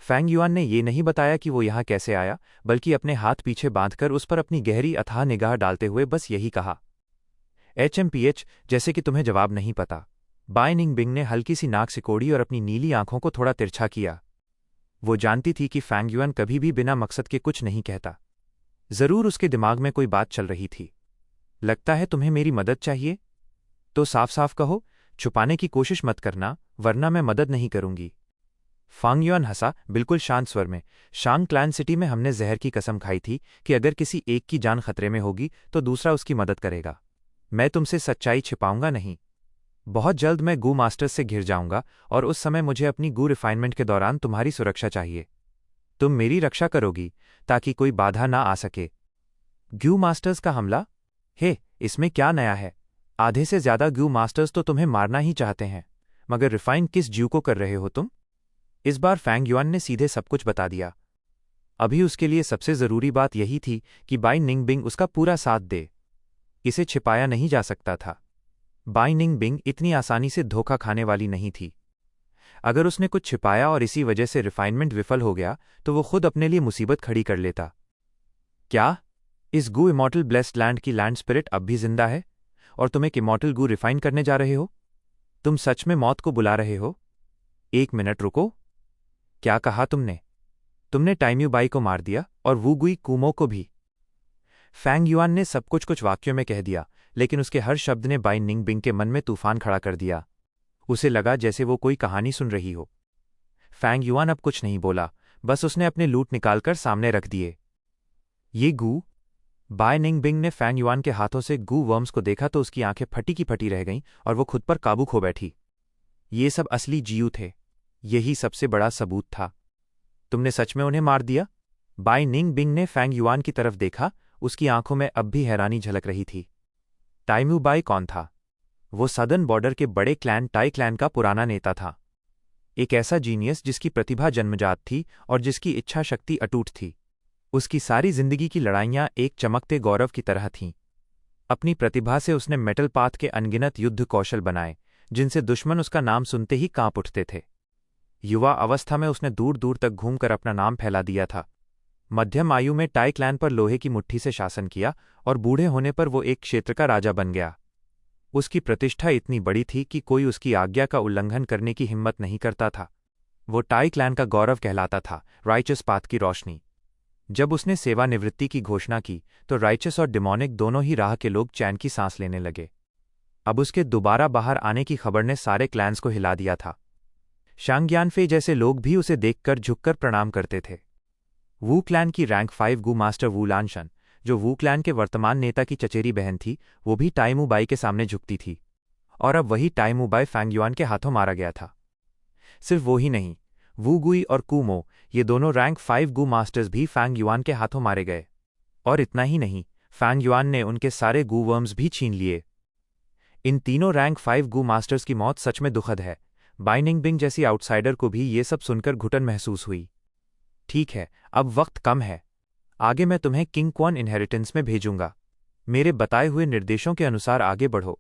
फैंग युआन ने ये नहीं बताया कि वो यहाँ कैसे आया, बल्कि अपने हाथ पीछे बांधकर उस पर अपनी गहरी अथाह निगाह डालते हुए बस यही कहा, HMPH, जैसे कि तुम्हें जवाब नहीं पता। बाई निंगबिंग ने हल्की सी नाक सिकोड़ी और अपनी नीली आंखों को थोड़ा तिरछा किया। वो जानती थी कि फैंग युआन कभी भी बिना मकसद के कुछ नहीं कहता। जरूर उसके दिमाग में कोई बात चल रही थी। लगता है तुम्हें मेरी मदद चाहिए? तो साफ साफ कहो, छुपाने की कोशिश मत करना, वरना मैं मदद नहीं करूंगी। फांग युआन हंसा, बिल्कुल शांत स्वर में। शांग क्लैन सिटी में हमने जहर की कसम खाई थी कि अगर किसी एक की जान खतरे में होगी तो दूसरा उसकी मदद करेगा। मैं तुमसे सच्चाई छिपाऊंगा नहीं। बहुत जल्द मैं गू मास्टर्स से घिर जाऊंगा और उस समय मुझे अपनी गू रिफाइनमेंट के दौरान तुम्हारी सुरक्षा चाहिए। तुम मेरी रक्षा करोगी ताकि कोई बाधा ना आ सके। ग्यू मास्टर्स का हमला? हे, इसमें क्या नया है? आधे से ज्यादा ग्यू मास्टर्स तो तुम्हें मारना ही चाहते हैं, मगर रिफाइन किस ज्यू को कर रहे हो तुम? इस बार फैंग युआन ने सीधे सब कुछ बता दिया। अभी उसके लिए सबसे जरूरी बात यही थी कि बाई निंगबिंग उसका पूरा साथ दे। इसे छिपाया नहीं जा सकता था। बाई निंगबिंग इतनी आसानी से धोखा खाने वाली नहीं थी। अगर उसने कुछ छिपाया और इसी वजह से रिफाइनमेंट विफल हो गया तो वो खुद अपने लिए मुसीबत खड़ी कर लेता। क्या इस गू इमॉर्टल ब्लेस्ड लैंड की लैंड स्पिरिट अब भी जिंदा है और तुम एक इमॉर्टल गू रिफाइन करने जा रहे हो? तुम सच में मौत को बुला रहे हो? एक मिनट रुको, क्या कहा तुमने? तुमने टाइम्यू बाई को मार दिया और वू गुई कुमो को भी। फैंग युआन ने सब कुछ वाक्यों में कह दिया, लेकिन उसके हर शब्द ने बाई निंगबिंग के मन में तूफान खड़ा कर दिया। उसे लगा जैसे वो कोई कहानी सुन रही हो। फैंग युआन अब कुछ नहीं बोला, बस उसने अपने लूट निकालकर सामने रख दिए। ये गू? बाई निंगबिंग ने फैंग युआन के हाथों से गू वर्म्स को देखा तो उसकी आंखें फटी की फटी रह गईं और वो खुद पर काबू खो बैठी। ये सब असली जियू थे। यही सबसे बड़ा सबूत था। तुमने सच में उन्हें मार दिया? बाई निंगबिंग ने फैंग युआन की तरफ देखा, उसकी आंखों में अब भी हैरानी झलक रही थी। टाइम्यू बाई कौन था? वो सदर्न बॉर्डर के बड़े क्लैन टाई क्लैन का पुराना नेता था। एक ऐसा जीनियस जिसकी प्रतिभा जन्मजात थी और जिसकी इच्छा शक्ति अटूट थी। उसकी सारी जिंदगी की लड़ाइयां एक चमकते गौरव की तरह थीं। अपनी प्रतिभा से उसने मेटल पाथ के अनगिनत युद्ध कौशल बनाए, जिनसे दुश्मन उसका नाम सुनते ही कांप उठते थे। युवा अवस्था में उसने दूर दूर तक घूमकर अपना नाम फैला दिया था। मध्यम आयु में टाई क्लैन पर लोहे की मुट्ठी से शासन किया और बूढ़े होने पर वो एक क्षेत्र का राजा बन गया। उसकी प्रतिष्ठा इतनी बड़ी थी कि कोई उसकी आज्ञा का उल्लंघन करने की हिम्मत नहीं करता था। वो टाई क्लैन का गौरव कहलाता था, राइचस पाथ की रोशनी। जब उसने सेवानिवृत्ति की घोषणा की तो राइचस और डिमोनिक दोनों ही राह के लोग चैन की सांस लेने लगे। अब उसके दोबारा बाहर आने की खबर ने सारे क्लैंस को हिला दिया था। शांग्यानफे जैसे लोग भी उसे देखकर झुककर प्रणाम करते थे। वू क्लैन की रैंक 5 गू मास्टर वू लानशन, जो वू क्लैन के वर्तमान नेता की चचेरी बहन थी, वो भी टाइमू बाई के सामने झुकती थी। और अब वही टाइमू बाई फैंग युआन के हाथों मारा गया था। सिर्फ वो ही नहीं, वू गुई और कुमो, ये दोनों रैंक 5 गू मास्टर्स भी फैंग युआन के हाथों मारे गए। और इतना ही नहीं, फैंग युआन ने उनके सारे गू वर्म्स भी छीन लिए। इन तीनों रैंक 5 गू मास्टर्स की मौत सच में दुखद है। बाई निंगबिंग जैसी आउटसाइडर को भी ये सब सुनकर घुटन महसूस हुई। ठीक है, अब वक्त कम है। आगे मैं तुम्हें किंग क्वान इनहेरिटेंस में भेजूंगा। मेरे बताए हुए निर्देशों के अनुसार आगे बढ़ो।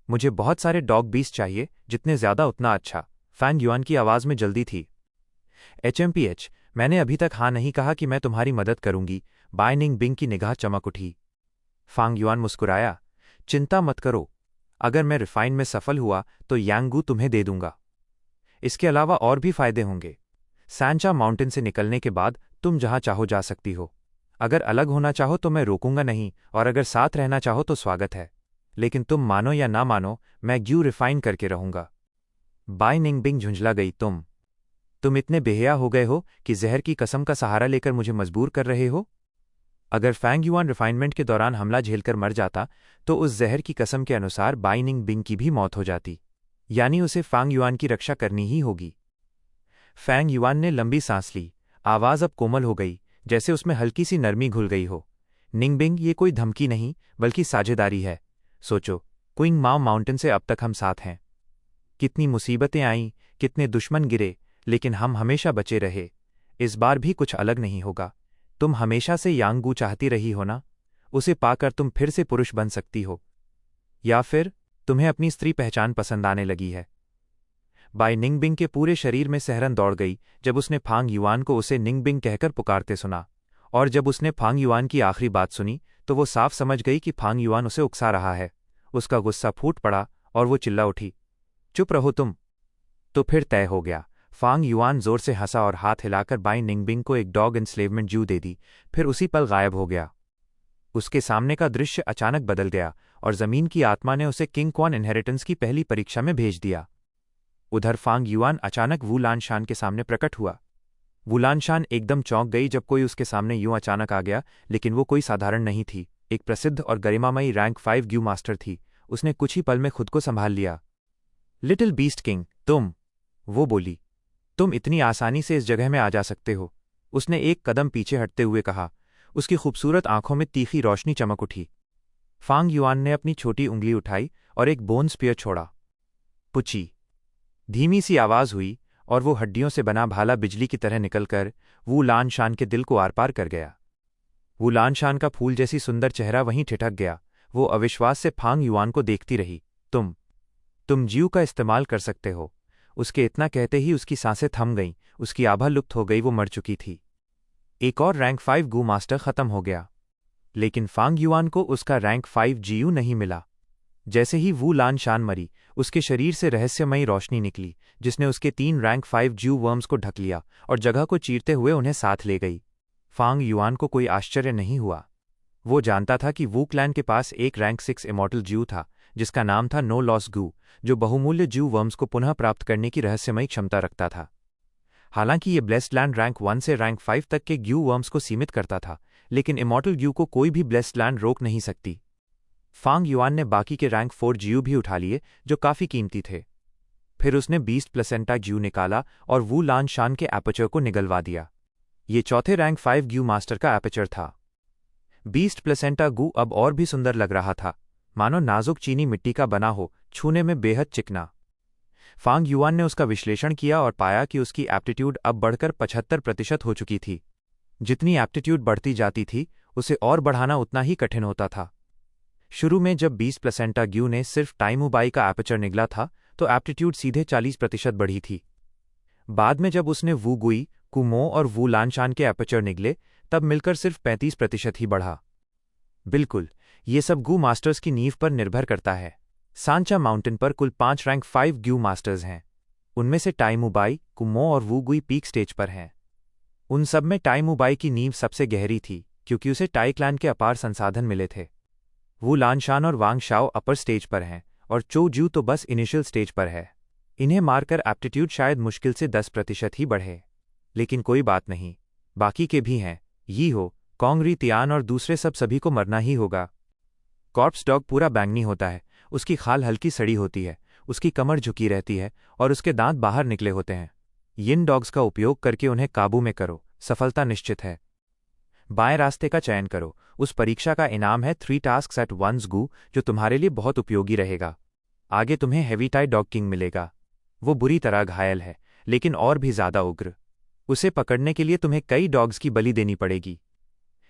मुझे बहुत सारे डॉग बीस्ट चाहिए, जितने ज्यादा उतना अच्छा। फैंग युआन की आवाज में जल्दी थी। HMPH, मैंने अभी तक हाँ नहीं कहा कि मैं तुम्हारी मदद करूंगी। बाई निंगबिंग की निगाह चमक उठी। फैंग युआन मुस्कुराया। चिंता मत करो, अगर मैं रिफाइन में सफल हुआ तो यांगू तुम्हें दे दूंगा। इसके अलावा और भी फायदे होंगे। सैंचा माउंटेन से निकलने के बाद तुम जहां चाहो जा सकती हो। अगर अलग होना चाहो तो मैं रोकूंगा नहीं, और अगर साथ रहना चाहो तो स्वागत है। लेकिन तुम मानो या ना मानो, मैं ग्यू रिफाइन करके रहूंगा। बाई निंगबिंग झुंझला गई। तुम इतने बेहया हो गए हो कि जहर की कसम का सहारा लेकर मुझे मजबूर कर रहे हो। अगर फैंग युआन रिफाइनमेंट के दौरान हमला झेलकर मर जाता तो उस जहर की कसम के अनुसार बाई निंगबिंग की भी मौत हो जाती, यानी उसे फैंग युआन की रक्षा करनी ही होगी। फैंग युआन ने लंबी सांस ली। आवाज अब कोमल हो गई, जैसे उसमें हल्की सी नरमी घुल गई हो। निंगबिंग, ये कोई धमकी नहीं बल्कि साझेदारी है। सोचो, क्विंग माओ माउंटेन से अब तक हम साथ हैं। कितनी मुसीबतें आईं, कितने दुश्मन गिरे, लेकिन हम हमेशा बचे रहे। इस बार भी कुछ अलग नहीं होगा। तुम हमेशा से यांगू चाहती रही हो ना? उसे पाकर तुम फिर से पुरुष बन सकती हो। या फिर तुम्हें अपनी स्त्री पहचान पसंद आने लगी है। बाई निंगबिंग के पूरे शरीर में सहरन दौड़ गई जब उसने फांग युआन को उसे निंगबिंग कहकर पुकारते सुना। और जब उसने फांग युआन की आखिरी बात सुनी तो वो साफ समझ गई कि फांग युआन उसे उकसा रहा है। उसका गुस्सा फूट पड़ा और वो चिल्ला उठी, चुप रहो तुम। तो फिर तय हो गया। फांग युआन जोर से हंसा और हाथ हिलाकर बाई निंगबिंग को एक डॉग एनस्लेवमेंट ड्यू दे दी, फिर उसी पल गायब हो गया। उसके सामने का दृश्य अचानक बदल गया और जमीन की आत्मा ने उसे किंग क्वान इनहेरिटेंस की पहली परीक्षा में भेज दिया। उधर फांग युआन अचानक वू लानशान के सामने प्रकट हुआ। वू लानशान एकदम चौंक गई जब कोई उसके सामने यूं अचानक आ गया, लेकिन वो कोई साधारण नहीं थी। एक प्रसिद्ध और गरिमामयी रैंक 5 ग्यू मास्टर थी। उसने कुछ ही पल में खुद को संभाल लिया। लिटिल बीस्ट किंग, तुम, वो बोली, तुम इतनी आसानी से इस जगह में आ जा सकते हो। उसने एक कदम पीछे हटते हुए कहा। उसकी खूबसूरत आंखों में तीखी रोशनी चमक उठी। फांग युआन ने अपनी छोटी उंगली उठाई और एक बोन स्पीयर छोड़ा। पुची, धीमी सी आवाज हुई और वो हड्डियों से बना भाला बिजली की तरह निकलकर वू लानशान के दिल को आर पार कर गया। वू लानशान का फूल जैसी सुंदर चेहरा वहीं ठिठक गया। वो अविश्वास से फांग युआन को देखती रही। तुम जीव का इस्तेमाल कर सकते हो। उसके इतना कहते ही उसकी सांसें थम गईं, उसकी आभा लुप्त हो गई। वो मर चुकी थी। एक और रैंक 5 गू मास्टर खत्म हो गया, लेकिन फांग युआन को उसका रैंक 5 जीयू नहीं मिला। जैसे ही वू लानशान मरी, उसके शरीर से रहस्यमयी रोशनी निकली, जिसने उसके 3 रैंक 5 ज्यू वर्म्स को ढक लिया और जगह को चीरते हुए उन्हें साथ ले गई। फांग युआन को कोई आश्चर्य नहीं हुआ। वो जानता था कि वू क्लैन के पास एक रैंक 6 इमॉर्टल ज्यू था, जिसका नाम था नो लॉस गू, जो बहुमूल्य ज्यू वर्म्स को पुनः प्राप्त करने की रहस्यमयी क्षमता रखता था। हालांकि ये ब्लेस्ड लैंड रैंक 1 से रैंक 5 तक के ग्यू वर्म्स को सीमित करता था, लेकिन इमॉर्टल ग्यू को कोई भी ब्लेस्ड लैंड रोक नहीं सकती। फांग युआन ने बाकी के रैंक 4 ज्यू भी उठा लिए, जो काफी कीमती थे। फिर उसने बीस्ट प्लेसेंटा ज्यू निकाला और वू लानशान के एपर्चर को निगलवा दिया। ये चौथे रैंक 5 ग्यू मास्टर का एपर्चर था। बीस्ट प्लेसेंटा गू अब और भी सुंदर लग रहा था, मानो नाजुक चीनी मिट्टी का बना हो, छूने में बेहद चिकना। फांग युआन ने उसका विश्लेषण किया और पाया कि उसकी एप्टीट्यूड अब बढ़कर 75% हो चुकी थी। जितनी एप्टीट्यूड बढ़ती जाती थी, उसे और बढ़ाना उतना ही कठिन होता था। शुरू में जब 20 प्लेसेंटा ग्यू ने सिर्फ टाइमूबाई का एपर्चर निगला था, तो एप्टीट्यूड सीधे 40% बढ़ी थी। बाद में जब उसने वू गुई, कुमो और वू लानशान के एपर्चर निगले, तब मिलकर सिर्फ 35% ही बढ़ा। बिल्कुल, ये सब गू मास्टर्स की नींव पर निर्भर करता है। सांचा माउंटेन पर कुल 5 रैंक 5 ग्यू मास्टर्स हैं। उनमें से टाइमूबाई, कुमो और वू गुई पीक स्टेज पर हैं। उन सब में टाई मुबाई की नींव सबसे गहरी थी, क्योंकि उसे टाई क्लैन के अपार संसाधन मिले थे। वो लानशान और वांग शाओ अपर स्टेज पर हैं, और चो ज्यू तो बस इनिशियल स्टेज पर है। इन्हें मारकर एप्टीट्यूड शायद मुश्किल से 10% ही बढ़े। लेकिन कोई बात नहीं, बाकी के भी हैं, यी हो, कॉन्ग री तियान और दूसरे सभी को मरना ही होगा। कॉर्प्स डॉग पूरा बैंगनी होता है, उसकी खाल हल्की सड़ी होती है, उसकी कमर झुकी रहती है और उसके दांत बाहर निकले होते हैं। यिन डॉग्स का उपयोग करके उन्हें काबू में करो, सफलता निश्चित है। बाएं रास्ते का चयन करो, उस परीक्षा का इनाम है 3 टास्क्स एट वंस गू, जो तुम्हारे लिए बहुत उपयोगी रहेगा। आगे तुम्हें हेवी टाई डॉग किंग मिलेगा। वो बुरी तरह घायल है, लेकिन और भी ज्यादा उग्र। उसे पकड़ने के लिए तुम्हें कई डॉग्स की बलि देनी पड़ेगी।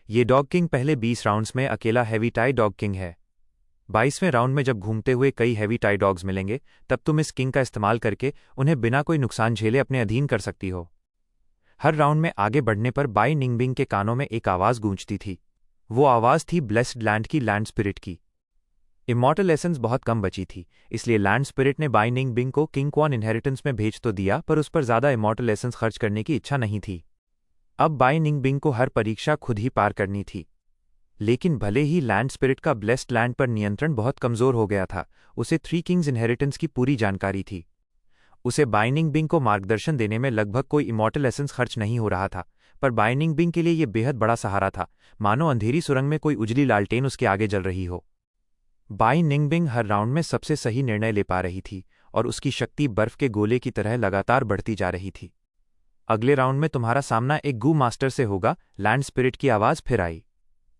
ये डॉग किंग पहले 20 राउंड्स में अकेला हेवी टाई डॉग किंग है। 22वें राउंड में जब घूमते हुए कई हेवी टाई डॉग्स मिलेंगे, तब तुम इस किंग का इस्तेमाल करके उन्हें बिना कोई नुकसान झेले अपने अधीन कर सकती हो। हर राउंड में आगे बढ़ने पर बाई निंगबिंग के कानों में एक आवाज गूंजती थी। वो आवाज थी ब्लेस्ड लैंड की, लैंड स्पिरिट की। इमॉर्टल एसेंस बहुत कम बची थी, इसलिए लैंड स्पिरिट ने बाई निंगबिंग को किंग क्वान इनहेरिटेंस में भेज तो दिया, पर उस पर ज्यादा इमॉर्टल एसेंस खर्च करने की इच्छा नहीं थी। अब बाई निंगबिंग को हर परीक्षा खुद ही पार करनी थी। लेकिन भले ही लैंड स्पिरिट का ब्लेस्ड लैंड पर नियंत्रण बहुत कमजोर हो गया था, उसे 3 किंग्स इनहेरिटेंस की पूरी जानकारी थी। उसे बाइनिंग बिंग को मार्गदर्शन देने में लगभग कोई इमॉर्टल एसेंस खर्च नहीं हो रहा था, पर बाइनिंग बिंग के लिए यह बेहद बड़ा सहारा था, मानो अंधेरी सुरंग में कोई उजली लालटेन उसके आगे जल रही हो। बाइनिंग बिंग हर राउंड में सबसे सही निर्णय ले पा रही थी, और उसकी शक्ति बर्फ के गोले की तरह लगातार बढ़ती जा रही थी। अगले राउंड में तुम्हारा सामना एक गू मास्टर से होगा, लैंड स्पिरिट की आवाज फिर आई।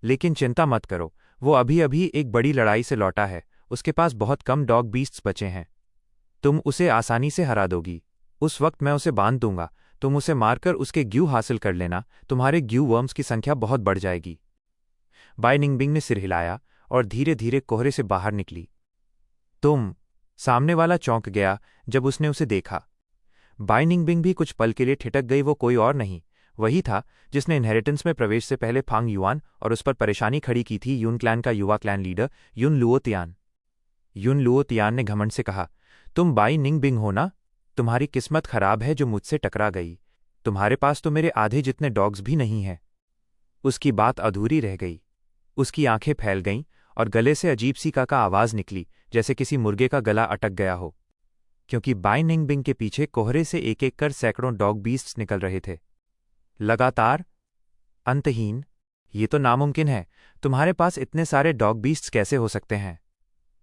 लेकिन चिंता मत करो, वो अभी अभी एक बड़ी लड़ाई से लौटा है, उसके पास बहुत कम डॉग बीस्ट्स बचे हैं। तुम उसे आसानी से हरा दोगी। उस वक्त मैं उसे बांध दूंगा, तुम उसे मारकर उसके ग्यू हासिल कर लेना, तुम्हारे ग्यू वर्म्स की संख्या बहुत बढ़ जाएगी। बाइनिंगबिंग ने सिर हिलाया और धीरे धीरे कोहरे से बाहर निकली। तुम। सामने वाला चौंक गया जब उसने उसे देखा। बाइनिंगबिंग भी कुछ पल के लिए ठिठक गई। वो कोई और नहीं, वही था जिसने इनहेरिटेंस में प्रवेश से पहले फांग युआन और उस पर परेशानी खड़ी की थी, यून क्लैन का युवा clan leader Yun Luo Tian. Yun Luo Tian ने घमंड से कहा, तुम बाई निंगबिंग हो ना? तुम्हारी किस्मत खराब है जो मुझसे टकरा गई। तुम्हारे पास तो मेरे आधे जितने डॉग्स भी नहीं हैं। उसकी बात अधूरी रह गई। उसकी आंखें फैल गईं और गले से अजीब सी काका आवाज निकली, जैसे किसी मुर्गे का गला अटक गया हो, क्योंकि बाई निंगबिंग के पीछे कोहरे से एक एक कर सैकड़ों डॉग बीस्ट्स निकल रहे थे, लगातार, अंतहीन। ये तो नामुमकिन है। तुम्हारे पास इतने सारे डॉग बीस्ट्स कैसे हो सकते हैं?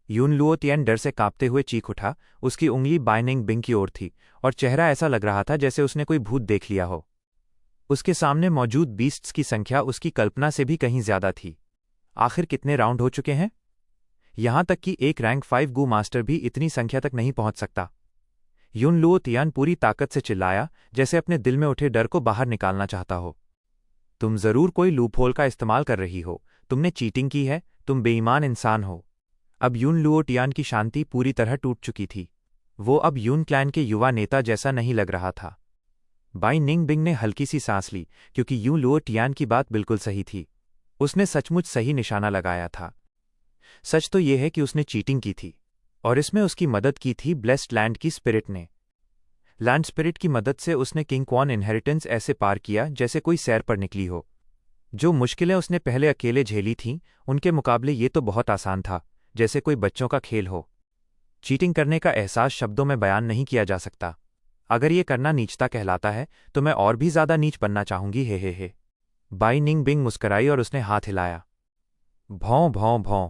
यून लुओ तियान डर से कांपते हुए चीख उठा। उसकी उंगली बाइनिंग बिंग की ओर थी और चेहरा ऐसा लग रहा था जैसे उसने कोई भूत देख लिया हो। उसके सामने मौजूद बीस्ट्स की संख्या उसकी कल्पना से भी कहीं ज्यादा थी। आखिर कितने राउंड हो चुके हैं? यहां तक कि एक रैंक 5 गू मास्टर भी इतनी संख्या तक नहीं पहुंच सकता। यून लुओ तियान पूरी ताकत से चिल्लाया, जैसे अपने दिल में उठे डर को बाहर निकालना चाहता हो। तुम जरूर कोई लूपहोल का इस्तेमाल कर रही हो। तुमने चीटिंग की है। तुम बेईमान इंसान हो। अब यून लुओ तियान की शांति पूरी तरह टूट चुकी थी। वो अब यून क्लैन के युवा नेता जैसा नहीं लग रहा था। बाई निंगबिंग ने हल्की सी सांस ली, क्योंकि यून लुओ तियान की बात बिल्कुल सही थी। उसने सचमुच सही निशाना लगाया था। सच तो यह है कि उसने चीटिंग की थी, और इसमें उसकी मदद की थी ब्लेस्ड लैंड की स्पिरिट ने। लैंड स्पिरिट की मदद से उसने किंग क्वान इनहेरिटेंस ऐसे पार किया जैसे कोई सैर पर निकली हो। जो मुश्किलें उसने पहले अकेले झेली थीं, उनके मुकाबले ये तो बहुत आसान था, जैसे कोई बच्चों का खेल हो। चीटिंग करने का एहसास शब्दों में बयान नहीं किया जा सकता। अगर ये करना नीचता कहलाता है, तो मैं और भी ज्यादा नीच बनना चाहूंगी। हे। बाई निंगबिंग मुस्कराई और उसने हाथ हिलाया। भौं भौं भौं।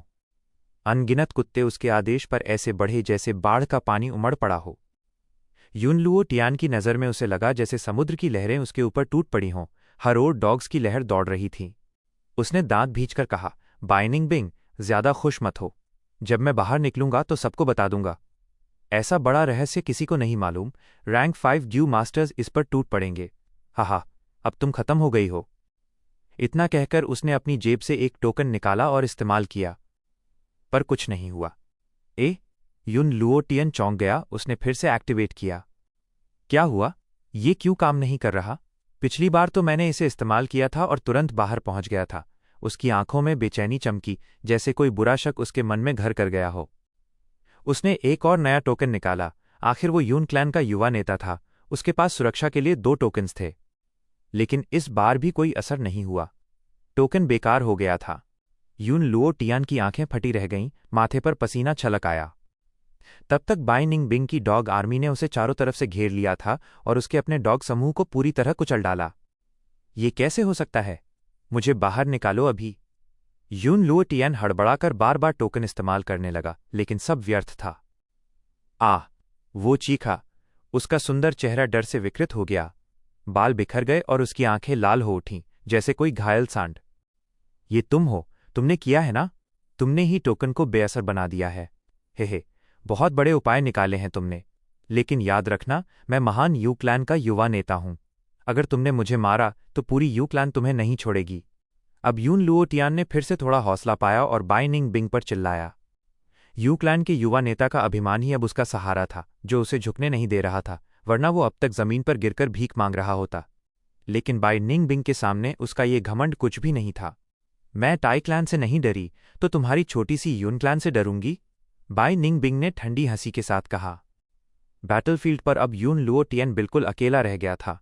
अनगिनत कुत्ते उसके आदेश पर ऐसे बढ़े जैसे बाढ़ का पानी उमड़ पड़ा हो। यून लुओ तियान की नज़र में उसे लगा जैसे समुद्र की लहरें उसके ऊपर टूट पड़ी हों। हर ओर डॉग्स की लहर दौड़ रही थी। उसने दांत भींचकर कहा, बाइनिंग बिंग, ज्यादा खुश मत हो। जब मैं बाहर निकलूंगा तो सबको बता दूंगा। ऐसा बड़ा रहस्य किसी को नहीं मालूम। रैंक 5 ग्यू मास्टर्स इस पर टूट पड़ेंगे। हा, अब तुम खत्म हो गई हो। इतना कहकर उसने अपनी जेब से एक टोकन निकाला और इस्तेमाल किया, पर कुछ नहीं हुआ। यून लुओ तियान चौंक गया। उसने फिर से एक्टिवेट किया। क्या हुआ? ये क्यों काम नहीं कर रहा? पिछली बार तो मैंने इसे इस्तेमाल किया था और तुरंत बाहर पहुंच गया था। उसकी आंखों में बेचैनी चमकी, जैसे कोई बुरा शक उसके मन में घर कर गया हो। उसने एक और नया टोकन निकाला। आखिर वो यून क्लैन का युवा नेता था। उसके पास सुरक्षा के लिए 2 टोकन्स थे। लेकिन इस बार भी कोई असर नहीं हुआ। टोकन बेकार हो गया था। यून लुओ टियान की आंखें फटी रह गईं, माथे पर पसीना छलक आया। तब तक बाई निंग बिंग की डॉग आर्मी ने उसे चारों तरफ से घेर लिया था और उसके अपने डॉग समूह को पूरी तरह कुचल डाला। ये कैसे हो सकता है? मुझे बाहर निकालो अभी। यून लुओ टियान हड़बड़ाकर बार बार टोकन इस्तेमाल करने लगा, लेकिन सब व्यर्थ था। आह! वो चीखा। उसका सुंदर चेहरा डर से विकृत हो गया। बाल बिखर गए और उसकी आंखें लाल हो उठीं, जैसे कोई घायल सांड। ये तुम हो, तुमने किया है ना? तुमने ही टोकन को बेअसर बना दिया है। हे, बहुत बड़े उपाय निकाले हैं तुमने। लेकिन याद रखना, मैं महान यू क्लैन का युवा नेता हूं। अगर तुमने मुझे मारा तो पूरी यू क्लैन तुम्हें नहीं छोड़ेगी। अब यून लुओ टियान ने फिर से थोड़ा हौसला पाया और बाई निंग बिंग पर चिल्लाया। यू क्लैन के युवा नेता का अभिमान ही अब उसका सहारा था, जो उसे झुकने नहीं दे रहा था, वरना वो अब तक जमीन पर गिरकर भीख मांग रहा होता। लेकिन बाई निंग बिंग के सामने उसका ये घमंड कुछ भी नहीं था। मैं टाई क्लैन से नहीं डरी, तो तुम्हारी छोटी सी यून क्लैन से डरूंगी? बाई निंग बिंग ने ठंडी हंसी के साथ कहा। बैटलफील्ड पर अब यून लुओ टियन बिल्कुल अकेला रह गया था।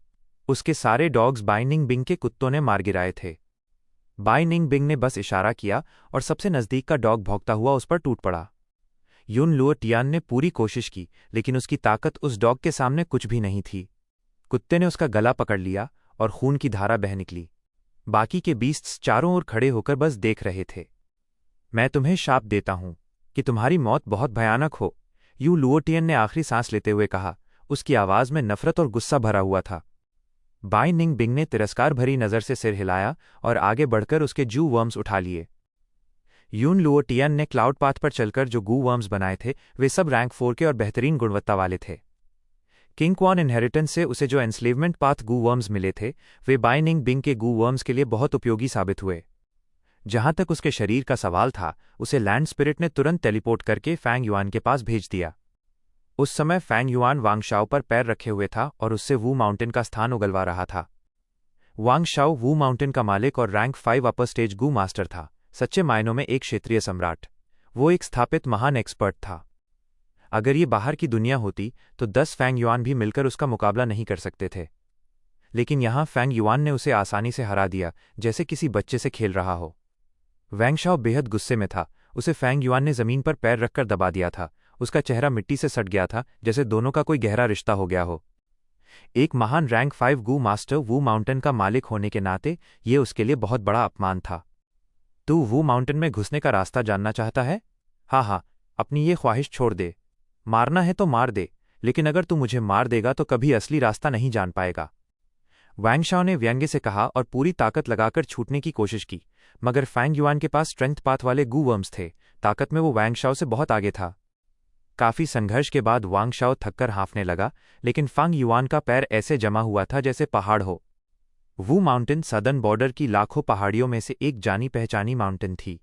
उसके सारे डॉग्स बाई निंग बिंग के कुत्तों ने मार गिराए थे। बाई निंग बिंग ने बस इशारा किया और सबसे नजदीक का डॉग भौंकता हुआ उस पर टूट पड़ा। यून लुओ टियान ने पूरी कोशिश की, लेकिन उसकी ताकत उस डॉग के सामने कुछ भी नहीं थी। कुत्ते ने उसका गला पकड़ लिया और खून की धारा बह निकली। बाकी के बीस्ट्स चारों ओर खड़े होकर बस देख रहे थे। मैं तुम्हें शाप देता हूं कि तुम्हारी मौत बहुत भयानक हो, यू लुओ टियन ने आखिरी सांस लेते हुए कहा। उसकी आवाज में नफरत और गुस्सा भरा हुआ था। बाई निंग बिंग ने तिरस्कार भरी नजर से सिर हिलाया और आगे बढ़कर उसके जू वर्म्स उठा लिए। यून लुओ टियन ने क्लाउड पाथ पर चलकर जो गू वर्म्स बनाए थे, वे सब रैंक 4 के और बेहतरीन गुणवत्ता वाले थे। किंग क्वान इनहेरिटेंस से उसे जो एनस्लेवमेंट पाथ गू वर्म्स मिले थे, वे बाई निंग बिंग के गू वर्म्स के लिए बहुत उपयोगी साबित हुए। जहां तक उसके शरीर का सवाल था, उसे लैंड स्पिरिट ने तुरंत टेलीपोर्ट करके फैंग युआन के पास भेज दिया। उस समय फैंग युआन वांगशाओ पर पैर रखे हुए था और उससे वू माउंटेन का स्थान उगलवा रहा था। वांगशाओ वू माउंटेन का मालिक और रैंक 5 अपर स्टेज गू मास्टर था, सच्चे मायनों में एक क्षेत्रीय सम्राट। वो एक स्थापित महान एक्सपर्ट था। अगर ये बाहर की दुनिया होती तो 10 फैंग युआन भी मिलकर उसका मुकाबला नहीं कर सकते थे। लेकिन यहां फैंग युआन ने उसे आसानी से हरा दिया, जैसे किसी बच्चे से खेल रहा हो। वांगशाओ बेहद गुस्से में था। उसे फैंग युआन ने जमीन पर पैर रखकर दबा दिया था। उसका चेहरा मिट्टी से सट गया था, जैसे दोनों का कोई गहरा रिश्ता हो गया हो। एक महान रैंक 5 गू मास्टर वू माउंटेन का मालिक होने के नाते ये उसके लिए बहुत बड़ा अपमान था। तू वू माउंटेन में घुसने का रास्ता जानना चाहता है? हाँ, अपनी ये ख्वाहिश छोड़ दे। मारना है तो मार दे, लेकिन अगर तू मुझे मार देगा तो कभी असली रास्ता नहीं जान पाएगा। वांगशाओ ने व्यंग्य से कहा और पूरी ताकत लगाकर छूटने की कोशिश की, मगर फैंग युआन के पास स्ट्रेंथ पाथ वाले गू वर्म्स थे। ताकत में वो वांगशाओ से बहुत आगे था। काफी संघर्ष के बाद वांगशाओ थककर हाँफने लगा, लेकिन फैंग युआन का पैर ऐसे जमा हुआ था जैसे पहाड़ हो। वू माउंटेन सदर्न बॉर्डर की लाखों पहाड़ियों में से एक जानी पहचानी माउंटेन थी।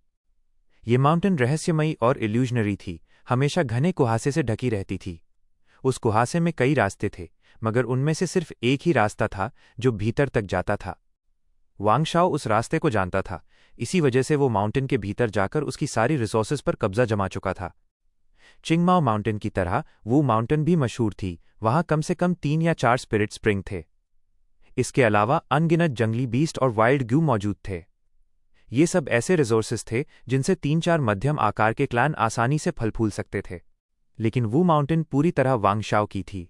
ये माउंटेन रहस्यमयी और इल्यूजनरी थी, हमेशा घने कुहासे से ढकी रहती थी। उस कुहासे में कई रास्ते थे, मगर उनमें से सिर्फ एक ही रास्ता था जो भीतर तक जाता था। वांगशाओ उस रास्ते को जानता था, इसी वजह से वो माउंटेन के भीतर जाकर उसकी सारी रिसोर्सेज पर कब्जा जमा चुका था। चिंगमाओ माउंटेन की तरह वू माउंटेन भी मशहूर थी। वहां कम से कम 3 या 4 स्पिरिट स्प्रिंग थे। इसके अलावा अनगिनत जंगली बीस्ट और वाइल्ड ग्यू मौजूद थे। ये सब ऐसे रिसोर्सेज थे जिनसे 3-4 मध्यम आकार के क्लैन आसानी से फल फूल सकते थे। लेकिन वू माउंटेन पूरी तरह वांगशाओ की थी।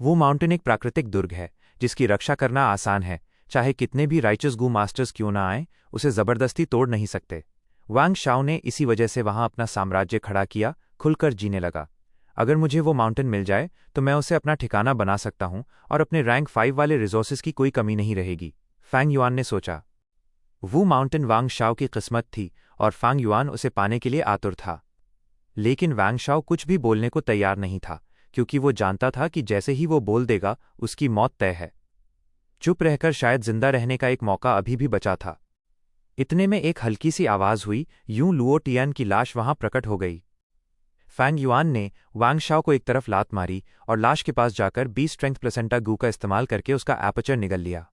वू माउंटेन एक प्राकृतिक दुर्ग है, जिसकी रक्षा करना आसान है। चाहे कितने भी राइचस गू मास्टर्स क्यों ना आए, उसे जबरदस्ती तोड़ नहीं सकते। वांगशाओ ने इसी वजह से वहां अपना साम्राज्य खड़ा किया, खुलकर जीने लगा। अगर मुझे वो माउंटेन मिल जाए तो मैं उसे अपना ठिकाना बना सकता हूं और अपने रैंक 5 वाले रिसोर्सेज की कोई कमी नहीं रहेगी, फैंग युआन ने सोचा। वू माउंटेन वांगशाओ की किस्मत थी और फैंग युआन उसे पाने के लिए आतुर था। लेकिन वांगशाओ कुछ भी बोलने को तैयार नहीं था, क्योंकि वो जानता था कि जैसे ही वो बोल देगा उसकी मौत तय है। चुप रहकर शायद जिंदा रहने का एक मौका अभी भी बचा था। इतने में एक हल्की सी आवाज हुई, यूं लुओ टियान की लाश वहां प्रकट हो गई। फैंग युआन ने वांगशाओ को एक तरफ लात मारी और लाश के पास जाकर 20 स्ट्रेंथ प्लेसेंटा गू का इस्तेमाल करके उसका एपर्चर निगल लिया।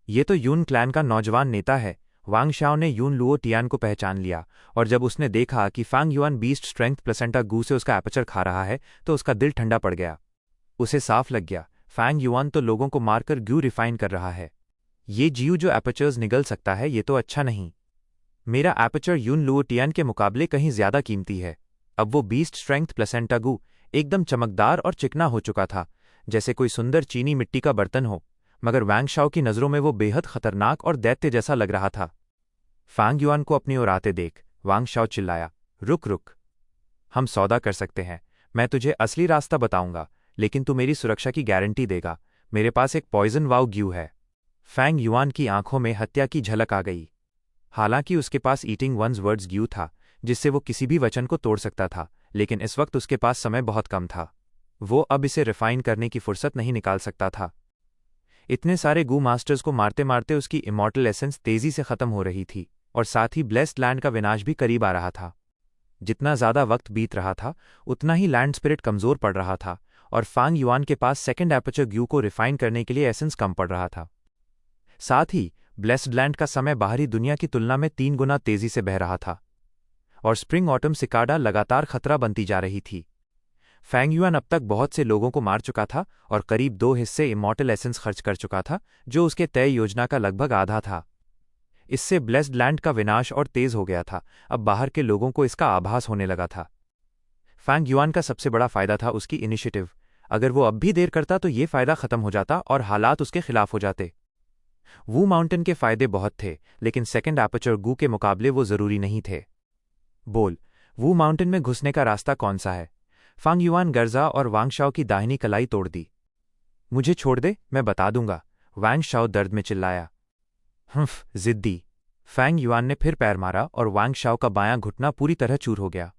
ये तो यून क्लैन का नौजवान नेता है। वांगशाओ ने यून लुओ टियान को पहचान लिया, और जब उसने देखा कि फैंग युआन 20 स्ट्रेंथ प्लेसेंटा गू से उसका एपर्चर खा रहा है, तो उसका दिल ठंडा पड़ गया। उसे साफ लग गया, फैंग युआन तो लोगों को मारकर ग्यू रिफाइन कर रहा है। ये जीव जो एपर्चर्स निगल सकता है, ये तो अच्छा नहीं। मेरा एपर्चर यून लुओ टियान के मुकाबले कहीं ज्यादा कीमती है। अब वो बीस्ट स्ट्रेंथ प्लेसेंटा गू एकदम चमकदार और चिकना हो चुका था, जैसे कोई सुंदर चीनी मिट्टी का बर्तन हो, मगर वैंग शाओ की नज़रों में वो बेहद खतरनाक और दैत्य जैसा लग रहा था। फैंग युआन को अपनी ओर आते देख वांग शाओ चिल्लाया, रुक रुक, हम सौदा कर सकते हैं। मैं तुझे असली रास्ता बताऊंगा, लेकिन तू मेरी सुरक्षा की गारंटी देगा। मेरे पास एक पॉइजन वाव ग्यू है। फैंग युआन की आंखों में हत्या की झलक आ गई। हालांकि उसके पास ईटिंग वंस वर्ड्स ग्यू था, जिससे वो किसी भी वचन को तोड़ सकता था, लेकिन इस वक्त उसके पास समय बहुत कम था। वो अब इसे रिफाइन करने की फुर्सत नहीं निकाल सकता था। इतने सारे गू मास्टर्स को मारते मारते उसकी इमॉर्टल एसेंस तेजी से खत्म हो रही थी, और साथ ही ब्लेस्ड लैंड का विनाश भी करीब आ रहा था। जितना ज्यादा वक्त बीत रहा था, उतना ही लैंड स्पिरिट कमजोर पड़ रहा था, और फांग युआन के पास सेकंड एपर्चर ग्यू को रिफाइन करने के लिए एसेंस कम पड़ रहा था। साथ ही ब्लेस्ड लैंड का समय बाहरी दुनिया की तुलना में 3 गुना तेजी से बह रहा था, और स्प्रिंग ऑटम सिकाडा लगातार खतरा बनती जा रही थी। फैंग युआन अब तक बहुत से लोगों को मार चुका था और करीब 2 हिस्से इमॉर्टल एसेंस खर्च कर चुका था, जो उसके तय योजना का लगभग आधा था। इससे ब्लेस्ड लैंड का विनाश और तेज हो गया था। अब बाहर के लोगों को इसका आभास होने लगा था। फैंग युआन का सबसे बड़ा फायदा था उसकी इनिशिएटिव। अगर वो अब भी देर करता तो ये फायदा खत्म हो जाता और हालात उसके खिलाफ हो जाते। वू माउंटेन के फायदे बहुत थे, लेकिन सेकंड एपर्चर गू के मुकाबले वो जरूरी नहीं थे। बोल, वू माउंटेन में घुसने का रास्ता कौन सा है? फांग युआन गर्जा और वांग शाओ की दाहिनी कलाई तोड़ दी। मुझे छोड़ दे, मैं बता दूंगा, वांग शाओ दर्द में चिल्लाया। जिद्दी। फैंग युआन ने फिर पैर मारा और वांग शाओ का बायां घुटना पूरी तरह चूर हो गया।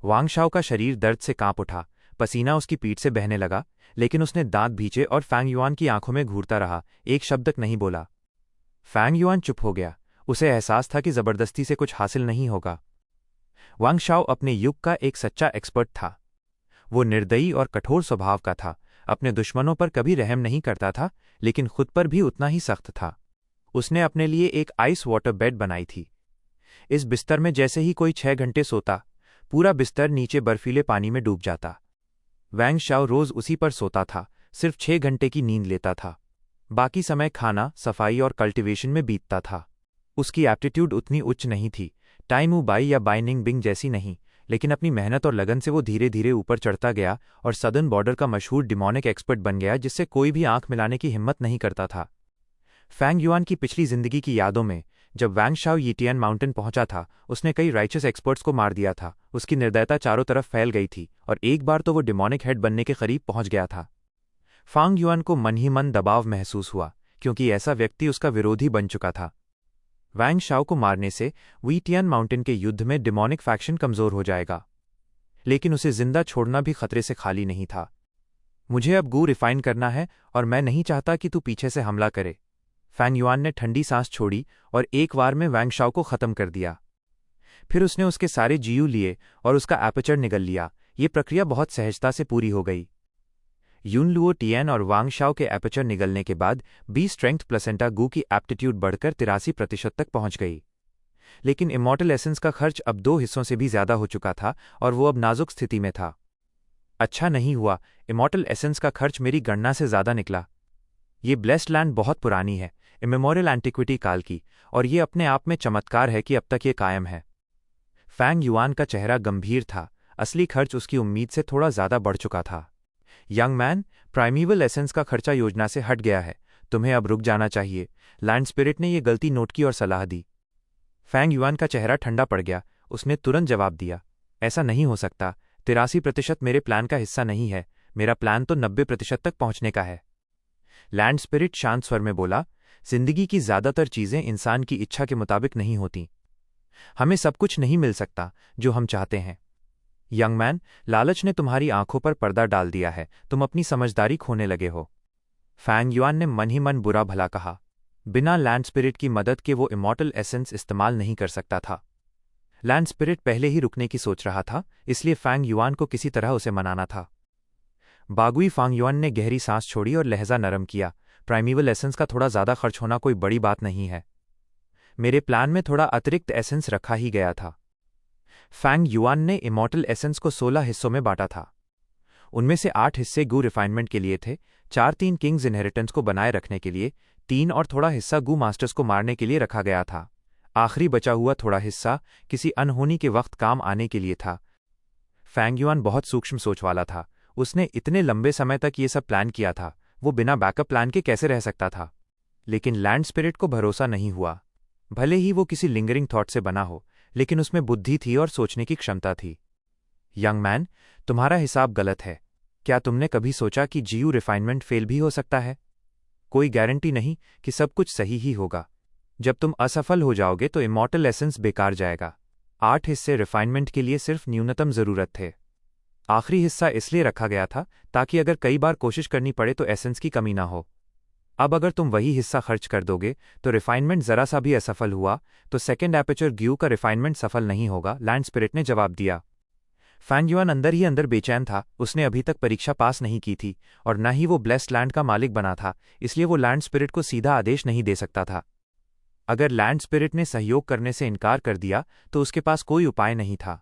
वांग शाओ का शरीर दर्द से कांप उठा, पसीना उसकी पीठ से बहने लगा, लेकिन उसने दांत भींचे और फैंग युआन की आंखों में घूरता रहा, एक शब्द तक नहीं बोला। फैंग युआन चुप हो गया। उसे एहसास था कि जबरदस्ती से कुछ हासिल नहीं होगा। वांग शाओ अपने युग का एक सच्चा एक्सपर्ट था। वो निर्दयी और कठोर स्वभाव का था, अपने दुश्मनों पर कभी रहम नहीं करता था, लेकिन खुद पर भी उतना ही सख्त था। उसने अपने लिए एक आइस वाटर बेड बनाई थी। इस बिस्तर में जैसे ही कोई 6 घंटे सोता, पूरा बिस्तर नीचे बर्फीले पानी में डूब जाता। वैंग शाओ रोज उसी पर सोता था, सिर्फ 6 घंटे की नींद लेता था। बाकी समय खाना, सफाई और कल्टीवेशन में बीतता था। उसकी एप्टीट्यूड उतनी उच्च नहीं थी, टाइमू बाई या बाइनिंग बिंग जैसी नहीं, लेकिन अपनी मेहनत और लगन से वो धीरे धीरे ऊपर चढ़ता गया और सदर्न बॉर्डर का मशहूर डिमोनिक एक्सपर्ट बन गया, जिससे कोई भी आंख मिलाने की हिम्मत नहीं करता था। फैंग युआन की पिछली जिंदगी की यादों में, जब वैंग शाओ यीटियन माउंटेन पहुंचा था, उसने कई राइचस एक्सपर्ट्स को मार दिया था। उसकी निर्दयता चारों तरफ फैल गई थी, और एक बार तो वो डिमोनिक हेड बनने के करीब पहुंच गया था। फांग युआन को मन ही मन दबाव महसूस हुआ, क्योंकि ऐसा व्यक्ति उसका विरोधी बन चुका था। वैंग शाओ को मारने से वीटियन माउंटेन के युद्ध में डिमोनिक फैक्शन कमजोर हो जाएगा, लेकिन उसे जिंदा छोड़ना भी खतरे से खाली नहीं था। मुझे अब गू रिफाइन करना है, और मैं नहीं चाहता कि तू पीछे से हमला करे। फैंग युआन ने ठंडी सांस छोड़ी और एक बार में वैंग शाओ को खत्म कर दिया। फिर उसने उसके सारे जीयू लिए और उसका एपर्चर निगल लिया। ये प्रक्रिया बहुत सहजता से पूरी हो गई। यून लुओ टियन और वांग शाओ के एपर्चर निगलने के बाद बी स्ट्रेंथ प्लेसेंटा गू की एप्टीट्यूड बढ़कर 83% तक पहुंच गई। लेकिन इमॉर्टल एसेंस का खर्च अब 2 हिस्सों से भी ज्यादा हो चुका था, और वो अब नाजुक स्थिति में था। अच्छा नहीं हुआ, इमॉर्टल एसेंस का खर्च मेरी गणना से ज्यादा निकला। ये ब्लेस्ड लैंड बहुत पुरानी है, इमेमोरियल एंटिक्विटी काल की, और ये अपने आप में चमत्कार है कि अब तक ये कायम है। फैंग युआन का चेहरा गंभीर था। असली खर्च उसकी उम्मीद से थोड़ा ज्यादा बढ़ चुका था। यंग मैन, प्राइमीवल एसेंस का खर्चा योजना से हट गया है, तुम्हें अब रुक जाना चाहिए। लैंड स्पिरिट ने यह गलती नोट की और सलाह दी। फैंग युआन का चेहरा ठंडा पड़ गया। उसने तुरंत जवाब दिया, ऐसा नहीं हो सकता। 83% मेरे प्लान का हिस्सा नहीं है। मेरा प्लान तो 90% तक पहुंचने का है। लैंड स्पिरिट शांत स्वर में बोला, जिंदगी की ज्यादातर चीजें इंसान की इच्छा के मुताबिक नहीं होती। हमें सब कुछ नहीं मिल सकता जो हम चाहते हैं। यंग मैन, लालच ने तुम्हारी आंखों पर पर्दा डाल दिया है, तुम अपनी समझदारी खोने लगे हो। फैंग युआन ने मन ही मन बुरा भला कहा। बिना लैंड स्पिरिट की मदद के वो इमॉर्टल एसेंस इस्तेमाल नहीं कर सकता था। लैंड स्पिरिट पहले ही रुकने की सोच रहा था, इसलिए फैंग युआन को किसी तरह उसे मनाना था। बागुई फांग युआन ने गहरी सांस छोड़ी और लहजा नरम किया। प्राइमीवल एसेंस का थोड़ा ज्यादा खर्च होना कोई बड़ी बात नहीं है। मेरे प्लान में थोड़ा अतिरिक्त एसेंस रखा ही गया था। फैंग युआन ने इमॉर्टल एसेंस को 16 हिस्सों में बांटा था। उनमें से 8 हिस्से गू रिफाइनमेंट के लिए थे, 4 किंग्स इनहेरिटेंस को बनाए रखने के लिए, 3 और थोड़ा हिस्सा गू मास्टर्स को मारने के लिए रखा गया था। आखिरी बचा हुआ थोड़ा हिस्सा किसी अनहोनी के वक्त काम आने के लिए था। फैंग युआन बहुत सूक्ष्म सोच वाला था। उसने इतने लंबे समय तक ये सब प्लान किया था, वो बिना बैकअप प्लान के कैसे रह सकता था। लेकिन लैंड स्पिरिट को भरोसा नहीं हुआ। भले ही वो किसी लिंगरिंग थॉट से बना हो, लेकिन उसमें बुद्धि थी और सोचने की क्षमता थी। यंग मैन, तुम्हारा हिसाब गलत है। क्या तुमने कभी सोचा कि जीयू रिफाइनमेंट फेल भी हो सकता है? कोई गारंटी नहीं कि सब कुछ सही ही होगा। जब तुम असफल हो जाओगे तो इमॉर्टल एसेंस बेकार जाएगा। 8 हिस्से रिफाइनमेंट के लिए सिर्फ न्यूनतम जरूरत थे। आखिरी हिस्सा इसलिए रखा गया था ताकि अगर कई बार कोशिश करनी पड़े तो एसेंस की कमी ना हो। अब अगर तुम वही हिस्सा खर्च कर दोगे तो रिफाइनमेंट जरा सा भी असफल हुआ तो सेकेंड एपर्चर ग्यू का रिफाइनमेंट सफल नहीं होगा, लैंड स्पिरिट ने जवाब दिया। फैंग युआन अंदर ही अंदर बेचैन था। उसने अभी तक परीक्षा पास नहीं की थी और न ही वो ब्लेस्ड लैंड का मालिक बना था, इसलिए वो लैंड स्पिरिट को सीधा आदेश नहीं दे सकता था। अगर लैंड स्पिरिट ने सहयोग करने से इनकार कर दिया तो उसके पास कोई उपाय नहीं था।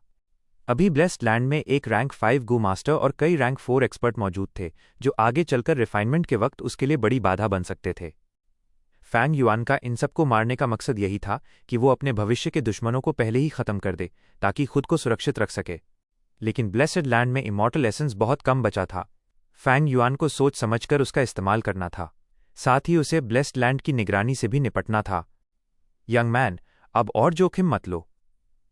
अभी ब्लेस्ड लैंड में एक रैंक 5 गू मास्टर और कई रैंक 4 एक्सपर्ट मौजूद थे, जो आगे चलकर रिफाइनमेंट के वक्त उसके लिए बड़ी बाधा बन सकते थे। फैंग युआन का इन सबको मारने का मकसद यही था कि वो अपने भविष्य के दुश्मनों को पहले ही खत्म कर दे ताकि खुद को सुरक्षित रख सके। लेकिन ब्लेस्ड लैंड में इमॉर्टल एसेंस बहुत कम बचा था। फैंग युआन को सोच समझकर उसका इस्तेमाल करना था, साथ ही उसे ब्लेस्ड लैंड की निगरानी से भी निपटना था। यंग मैन, अब और जोखिम मत लो।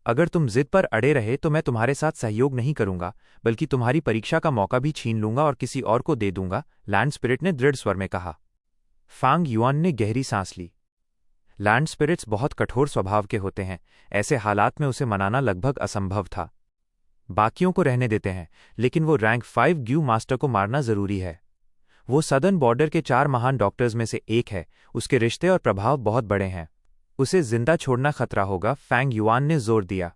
अगर तुम जिद पर अड़े रहे तो मैं तुम्हारे साथ सहयोग नहीं करूंगा, बल्कि तुम्हारी परीक्षा का मौका भी छीन लूंगा और किसी और को दे दूंगा, लैंड स्पिरिट ने दृढ़ स्वर में कहा। फैंग युआन ने गहरी सांस ली। लैंड स्पिरिट्स बहुत कठोर स्वभाव के होते हैं। ऐसे हालात में उसे मनाना लगभग असंभव था। बाकियों को रहने देते हैं, लेकिन वो रैंक 5 ग्यू मास्टर को मारना जरूरी है। वो सदर्न बॉर्डर के 4 महान डॉक्टर्स में से एक है। उसके रिश्ते और प्रभाव बहुत बड़े हैं। उसे जिंदा छोड़ना खतरा होगा, फैंग युआन ने जोर दिया।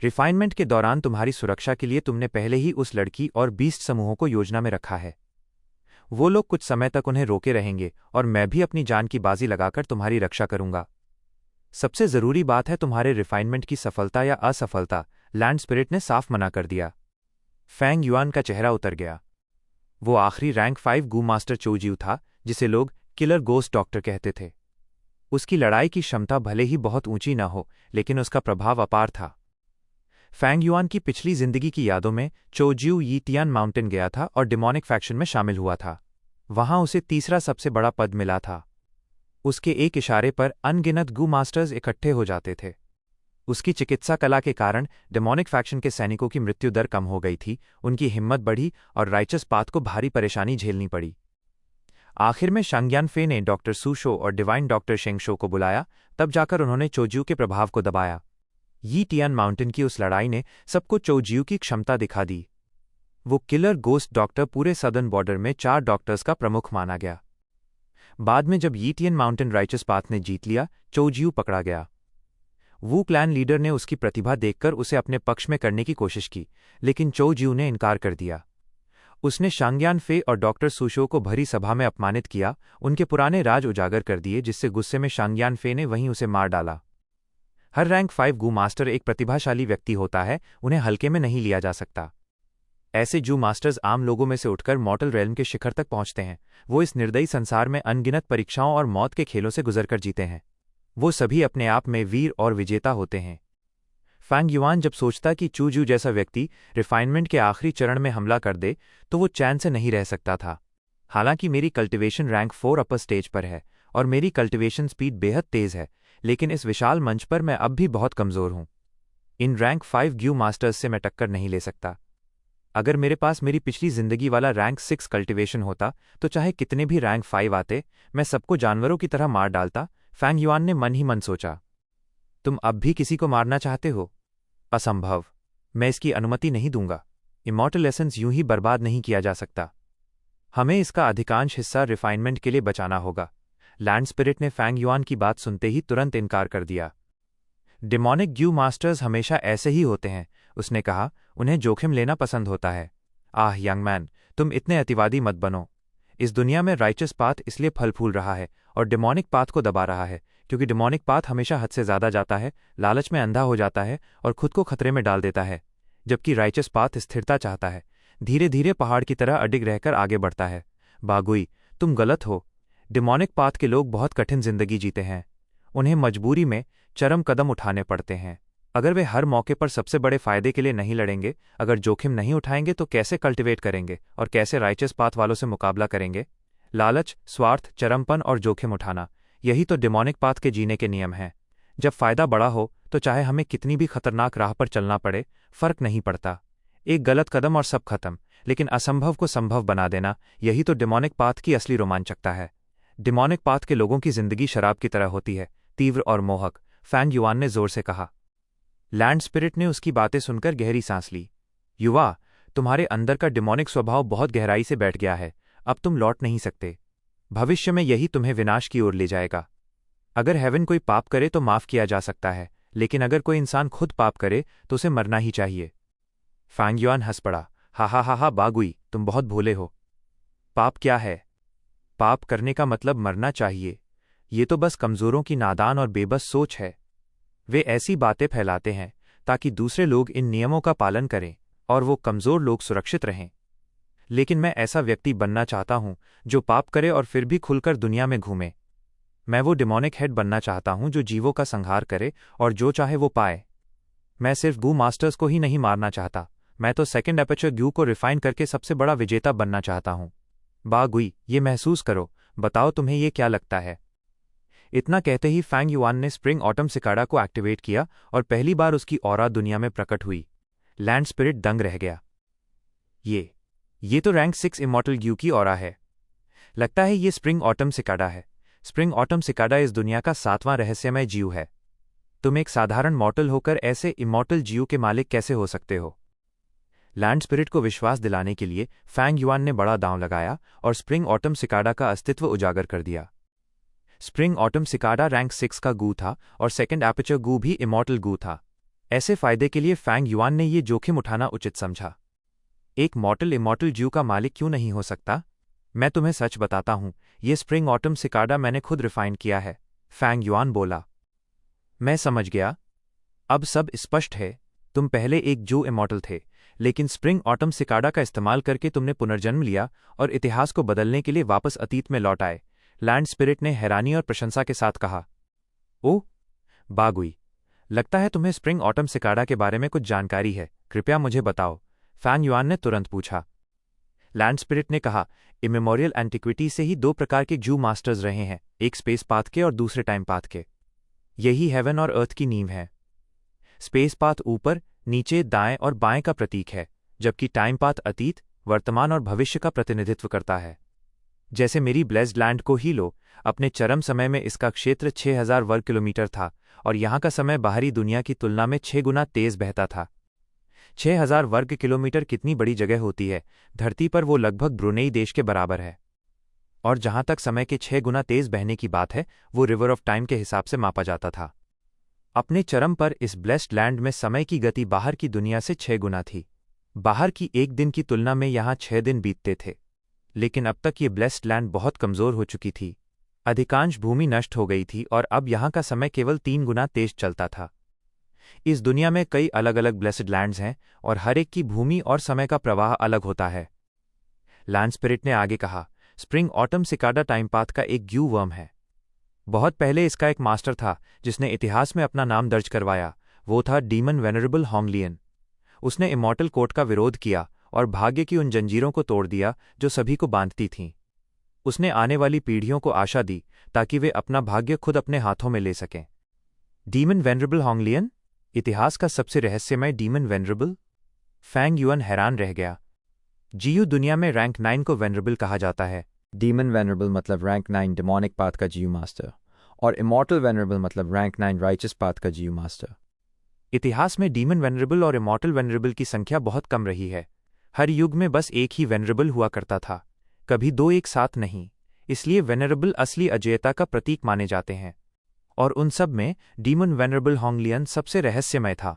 रिफाइनमेंट के दौरान तुम्हारी सुरक्षा के लिए तुमने पहले ही उस लड़की और बीस्ट समूहों को योजना में रखा है। वो लोग कुछ समय तक उन्हें रोके रहेंगे और मैं भी अपनी जान की बाजी लगाकर तुम्हारी रक्षा करूंगा। सबसे जरूरी बात है तुम्हारे रिफाइनमेंट की सफलता या असफलता, लैंड स्पिरिट ने साफ मना कर दिया। फैंग युआन का चेहरा उतर गया। वो आखिरी रैंक 5 गू मास्टर चोजियू था, जिसे लोग किलर गोस्ट डॉक्टर कहते थे। उसकी लड़ाई की क्षमता भले ही बहुत ऊंची न हो, लेकिन उसका प्रभाव अपार था। फैंग युआन की पिछली जिंदगी की यादों में चोजियू यीटियान माउंटेन गया था और डिमोनिक फैक्शन में शामिल हुआ था। वहां उसे तीसरा सबसे बड़ा पद मिला था। उसके एक इशारे पर अनगिनत गू मास्टर्स इकट्ठे हो जाते थे। उसकी चिकित्सा कला के कारण डिमोनिक फैक्शन के सैनिकों की मृत्यु दर कम हो गई थी, उनकी हिम्मत बढ़ी और राइचस पाथ को भारी परेशानी झेलनी पड़ी। आखिर में शांग्यान फे ने डॉक्टर सूशो और डिवाइन डॉक्टर शेंगशो को बुलाया, तब जाकर उन्होंने चोजियू के प्रभाव को दबाया। यीटियान माउंटेन की उस लड़ाई ने सबको चोजियू की क्षमता दिखा दी। वो किलर गोस्ट डॉक्टर पूरे सदर्न बॉर्डर में 4 डॉक्टर्स का प्रमुख माना गया। बाद में जब यीटियन माउंटेन राइचस पाथ ने जीत लिया, चोजियू पकड़ा गया। वू क्लैन लीडर ने उसकी प्रतिभा देखकर उसे अपने पक्ष में करने की कोशिश की, लेकिन चोजियू ने इनकार कर दिया। उसने शांग्यान फे और डॉक्टर सूशो को भरी सभा में अपमानित किया, उनके पुराने राज उजागर कर दिए, जिससे गुस्से में शांग्यान फे ने वहीं उसे मार डाला। हर रैंक 5 गू मास्टर एक प्रतिभाशाली व्यक्ति होता है, उन्हें हल्के में नहीं लिया जा सकता। ऐसे जू मास्टर्स आम लोगों में से उठकर मॉर्टल रेल्म के शिखर तक पहुंचते हैं। वो इस निर्दयी संसार में अनगिनत परीक्षाओं और मौत के खेलों से गुजरकर जीते हैं। वो सभी अपने आप में वीर और विजेता होते हैं। फैंग युआन जब सोचता कि चूजू जैसा व्यक्ति रिफाइनमेंट के आखिरी चरण में हमला कर दे तो वो चैन से नहीं रह सकता था। हालांकि मेरी कल्टिवेशन रैंक 4 अपर स्टेज पर है और मेरी कल्टिवेशन स्पीड बेहद तेज है, लेकिन इस विशाल मंच पर मैं अब भी बहुत कमजोर हूं। इन रैंक 5 ग्यू मास्टर्स से मैं टक्कर नहीं ले सकता। अगर मेरे पास मेरी पिछली जिंदगी वाला रैंक 6 कल्टिवेशन होता तो चाहे कितने भी रैंक 5 आते, मैं सबको जानवरों की तरह मार डालता, फैंग युआन ने मन ही मन सोचा। तुम अब भी किसी को मारना चाहते हो? असंभव। मैं इसकी अनुमति नहीं दूंगा। इमॉर्टल एसेंस यूं ही बर्बाद नहीं किया जा सकता। हमें इसका अधिकांश हिस्सा रिफाइनमेंट के लिए बचाना होगा। लैंड स्पिरिट ने फैंग युआन की बात सुनते ही तुरंत इनकार कर दिया। डिमोनिक ग्यू मास्टर्स हमेशा ऐसे ही होते हैं, उसने कहा। उन्हें जोखिम लेना पसंद होता है। आह यंग मैन, तुम इतने अतिवादी मत बनो। इस दुनिया में राइचस पाथ इसलिए फल फूल रहा है और डिमोनिक पाथ को दबा रहा है क्योंकि डिमोनिक पाथ हमेशा हद से ज्यादा जाता है, लालच में अंधा हो जाता है और खुद को खतरे में डाल देता है, जबकि राइचस पाथ स्थिरता चाहता है, धीरे धीरे पहाड़ की तरह अडिग रहकर आगे बढ़ता है। बागुई, तुम गलत हो। डिमोनिक पाथ के लोग बहुत कठिन जिंदगी जीते हैं। उन्हें मजबूरी में चरम कदम उठाने पड़ते हैं। अगर वे हर मौके पर सबसे बड़े फायदे के लिए नहीं लड़ेंगे, अगर जोखिम नहीं उठाएंगे तो कैसे कल्टिवेट करेंगे और कैसे राइचस पाथ वालों से मुकाबला करेंगे? लालच, स्वार्थ, चरमपन और जोखिम उठाना, यही तो डिमोनिक पाथ के जीने के नियम हैं। जब फायदा बड़ा हो तो चाहे हमें कितनी भी खतरनाक राह पर चलना पड़े, फर्क नहीं पड़ता। एक गलत कदम और सब खत्म। लेकिन असंभव को संभव बना देना, यही तो डिमोनिक पाथ की असली रोमांचकता है। डिमोनिक पाथ के लोगों की जिंदगी शराब की तरह होती है, तीव्र और मोहक, फैंग युआन ने जोर से कहा। लैंड स्पिरिट ने उसकी बातें सुनकर गहरी सांस ली। युवा, तुम्हारे अंदर का डिमोनिक स्वभाव बहुत गहराई से बैठ गया है। अब तुम लौट नहीं सकते। भविष्य में यही तुम्हें विनाश की ओर ले जाएगा। अगर हेवन कोई पाप करे तो माफ किया जा सकता है, लेकिन अगर कोई इंसान खुद पाप करे तो उसे मरना ही चाहिए। फैंग युआन हंस पड़ा। हा हा हा हा, बागुई, तुम बहुत भोले हो। पाप क्या है? पाप करने का मतलब मरना चाहिए। ये तो बस कमजोरों की नादान और बेबस सोच है। वे ऐसी बातें फैलाते हैं ताकि दूसरे लोग इन नियमों का पालन करें और वो कमजोर लोग सुरक्षित रहें। लेकिन मैं ऐसा व्यक्ति बनना चाहता हूं जो पाप करे और फिर भी खुलकर दुनिया में घूमे। मैं वो डिमोनिक हेड बनना चाहता हूं जो जीवों का संहार करे और जो चाहे वो पाए। मैं सिर्फ गू मास्टर्स को ही नहीं मारना चाहता, मैं तो सेकंड एपर्चर ग्यू को रिफाइन करके सबसे बड़ा विजेता बनना चाहता हूं। बागुई, ये महसूस करो, बताओ तुम्हें ये क्या लगता है? इतना कहते ही फैंग युआन ने स्प्रिंग ऑटम सिकाडा को एक्टिवेट किया और पहली बार उसकी ऑरा दुनिया में प्रकट हुई। लैंड स्पिरिट दंग रह गया। ये तो रैंक 6 इमॉर्टल ग्यू की ऑरा है। लगता है ये स्प्रिंग ऑटम सिकाडा है। स्प्रिंग ऑटम सिकाडा इस दुनिया का 7वां रहस्यमय जीव है। तुम एक साधारण मॉर्टल होकर ऐसे इमॉर्टल जीव के मालिक कैसे हो सकते हो? लैंड स्पिरिट को विश्वास दिलाने के लिए फैंग युआन ने बड़ा दांव लगाया और स्प्रिंग ऑटम सिकाडा का अस्तित्व उजागर कर दिया। स्प्रिंग ऑटम सिकाडा रैंक 6 का गू था और सेकंड एपर्चर गू भी इमॉर्टल गू था। ऐसे फायदे के लिए फैंग युआन ने ये जोखिम उठाना उचित समझा। एक मॉर्टल इमॉर्टल जीव का मालिक क्यों नहीं हो सकता? मैं तुम्हें सच बताता हूं, ये स्प्रिंग ऑटम सिकाडा मैंने खुद रिफाइन किया है, फैंग युआन बोला। मैं समझ गया। अब सब स्पष्ट है। तुम पहले एक जू इमॉर्टल थे, लेकिन स्प्रिंग ऑटम सिकाडा का इस्तेमाल करके तुमने पुनर्जन्म लिया और इतिहास को बदलने के लिए वापस अतीत में लौट आए। लैंड स्पिरिट ने हैरानी और प्रशंसा के साथ कहा। ओह बागुई, लगता है तुम्हें स्प्रिंग ऑटम सिकाडा के बारे में कुछ जानकारी है, कृपया मुझे बताओ, फैंग युआन ने तुरंत पूछा। लैंड स्पिरिट ने कहा, इमेमोरियल एंटिक्विटी से ही 2 प्रकार के जू मास्टर्स रहे हैं, एक स्पेस पाथ के और दूसरे टाइम पाथ के। यही हेवन और अर्थ की नींव है। स्पेस पाथ ऊपर, नीचे, दाएं और बाएं का प्रतीक है, जबकि टाइम पाथ अतीत, वर्तमान और भविष्य का प्रतिनिधित्व करता है। जैसे मेरी ब्लेस्ड लैंड को ही लो, अपने चरम समय में इसका क्षेत्र 6000 वर्ग किलोमीटर था और यहाँ का समय बाहरी दुनिया की तुलना में 6 गुना तेज बहता था। 6000 वर्ग किलोमीटर कितनी बड़ी जगह होती है? धरती पर वो लगभग ब्रुनेई देश के बराबर है। और जहां तक समय के 6 गुना तेज बहने की बात है, वो रिवर ऑफ टाइम के हिसाब से मापा जाता था। अपने चरम पर इस ब्लेस्ड लैंड में समय की गति बाहर की दुनिया से 6 गुना थी। बाहर की एक दिन की तुलना में यहाँ 6 दिन बीतते थे। लेकिन अब तक ये ब्लेस्ड लैंड बहुत कमजोर हो चुकी थी। अधिकांश भूमि नष्ट हो गई थी और अब यहाँ का समय केवल 3 गुना तेज चलता था। इस दुनिया में कई अलग अलग ब्लेस्ड लैंड्स हैं और हर एक की भूमि और समय का प्रवाह अलग होता है। लैंड स्पिरिट ने आगे कहा, spring autumn cicada time path का एक ग्यू वर्म है। बहुत पहले इसका एक मास्टर था जिसने इतिहास में अपना नाम दर्ज करवाया। वो था डीमन वेनरेबल होंगलियन। उसने इमॉर्टल कोर्ट का विरोध किया और भाग्य की उन जंजीरों को तोड़ दिया जो सभी को बांधती थीं। उसने आने वाली पीढ़ियों को आशा दी ताकि वे अपना भाग्य खुद अपने हाथों में ले सकें। डीमन वेनरेबल होंगलियन, इतिहास का सबसे रहस्यमय डीमन वेनरेबल? फैंग युआन हैरान रह गया। जीयू दुनिया में रैंक 9 को वेनरेबल कहा जाता है। डीमन वेनरेबल मतलब रैंक 9 डिमोनिक पाथ का जीव मास्टर, और इमॉर्टल वेनरेबल मतलब रैंक 9 राइचस पाथ का जीव मास्टर। इतिहास में डीमन वेनरेबल और इमॉर्टल वेनरेबल की संख्या बहुत कम रही है। हर युग में बस एक ही वेनरेबल हुआ करता था, कभी 2 एक साथ नहीं। इसलिए वेनरेबल असली अजेयता का प्रतीक माने जाते हैं। और उन सब में डीमन वेनरेबल होंगलियन सबसे रहस्यमय था।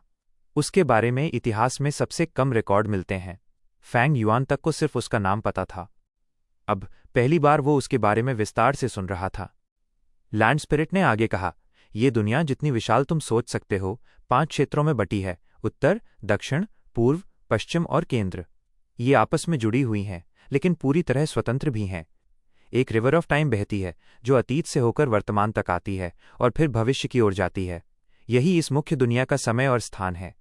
उसके बारे में इतिहास में सबसे कम रिकॉर्ड मिलते हैं। फैंग युआन तक को सिर्फ उसका नाम पता था। अब पहली बार वो उसके बारे में विस्तार से सुन रहा था। लैंड स्पिरिट ने आगे कहा, ये दुनिया जितनी विशाल तुम सोच सकते हो 5 क्षेत्रों में बटी है, उत्तर, दक्षिण, पूर्व, पश्चिम और केंद्र। ये आपस में जुड़ी हुई हैं, लेकिन पूरी तरह स्वतंत्र भी हैं। एक रिवर ऑफ टाइम बहती है जो अतीत से होकर वर्तमान तक आती है और फिर भविष्य की ओर जाती है। यही इस मुख्य दुनिया का समय और स्थान है।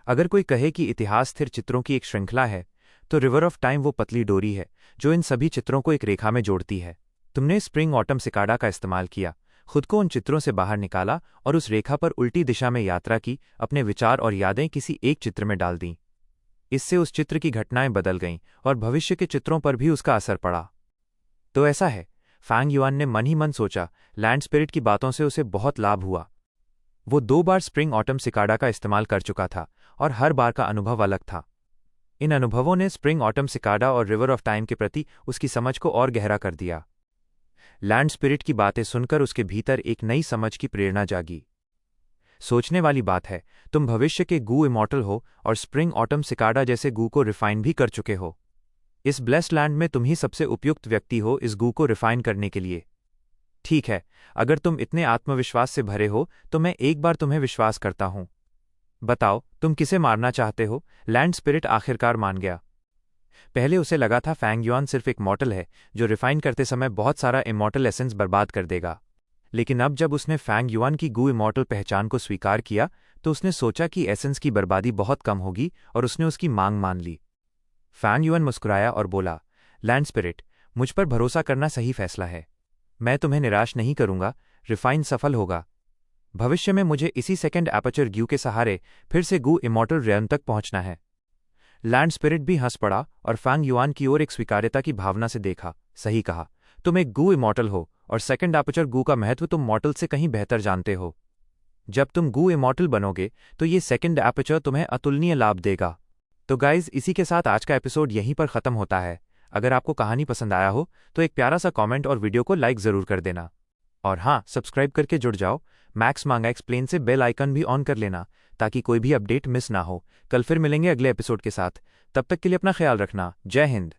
अगर कोई कहे कि इतिहास स्थिर चित्रों की एक श्रृंखला है, तो रिवर ऑफ टाइम वो पतली डोरी है जो इन सभी चित्रों को एक रेखा में जोड़ती है। तुमने स्प्रिंग ऑटम सिकाडा का इस्तेमाल किया, खुद को उन चित्रों से बाहर निकाला और उस रेखा पर उल्टी दिशा में यात्रा की, अपने विचार और यादें किसी एक चित्र में डाल दीं। इससे उस चित्र की घटनाएं बदल गईं और भविष्य के चित्रों पर भी उसका असर पड़ा। तो ऐसा है, फैंग युआन ने मन ही मन सोचा। लैंड स्पिरिट की बातों से उसे बहुत लाभ हुआ। वो 2 बार स्प्रिंग ऑटम सिकाडा का इस्तेमाल कर चुका था और हर बार का अनुभव अलग था। इन अनुभवों ने स्प्रिंग ऑटम सिकाडा और रिवर ऑफ टाइम के प्रति उसकी समझ को और गहरा कर दिया। लैंड स्पिरिट की बातें सुनकर उसके भीतर एक नई समझ की प्रेरणा जागी। सोचने वाली बात है, तुम भविष्य के गू इमॉर्टल हो और स्प्रिंग ऑटम सिकाडा जैसे गू को रिफाइन भी कर चुके हो। इस ब्लेस्ड लैंड में तुम ही सबसे उपयुक्त व्यक्ति हो इस गू को रिफाइन करने के लिए। ठीक है, अगर तुम इतने आत्मविश्वास से भरे हो तो मैं एक बार तुम्हें विश्वास करता हूं। बताओ, तुम किसे मारना चाहते हो? लैंड स्पिरिट आखिरकार मान गया। पहले उसे लगा था फैंग युआन सिर्फ एक मॉर्टल है जो रिफाइन करते समय बहुत सारा इमॉर्टल एसेंस बर्बाद कर देगा। लेकिन अब जब उसने फैंग युआन की गू इमॉर्टल पहचान को स्वीकार किया तो उसने सोचा कि एसेंस की बर्बादी बहुत कम होगी और उसने उसकी मांग मान ली। फैंग युआन मुस्कुराया और बोला, लैंड स्पिरिट, मुझ पर भरोसा करना सही फैसला है। मैं तुम्हें निराश नहीं करूंगा, रिफाइन सफल होगा। भविष्य में मुझे इसी सेकंड एपर्चर ग्यू के सहारे फिर से गू इमॉर्टल रेयन तक पहुंचना है। लैंड स्पिरिट भी हंस पड़ा और फैंग युआन की ओर एक स्वीकार्यता की भावना से देखा। सही कहा, तुम एक गू इमॉर्टल हो और सेकंड एपर्चर गू का महत्व तुम मॉर्टल से कहीं बेहतर जानते हो। जब तुम गू इमॉर्टल बनोगे तो ये सेकंड एपर्चर तुम्हें अतुलनीय लाभ देगा। तो गाइज, इसी के साथ आज का एपिसोड यहीं पर खत्म होता है। अगर आपको कहानी पसंद आया हो तो एक प्यारा सा कमेंट और वीडियो को लाइक जरूर कर देना। और हाँ, सब्सक्राइब करके जुड़ जाओ। मैक्स मांगा एक्सप्लेन से बेल आइकन भी ऑन कर लेना ताकि कोई भी अपडेट मिस ना हो। कल फिर मिलेंगे अगले एपिसोड के साथ। तब तक के लिए अपना ख्याल रखना। जय हिंद।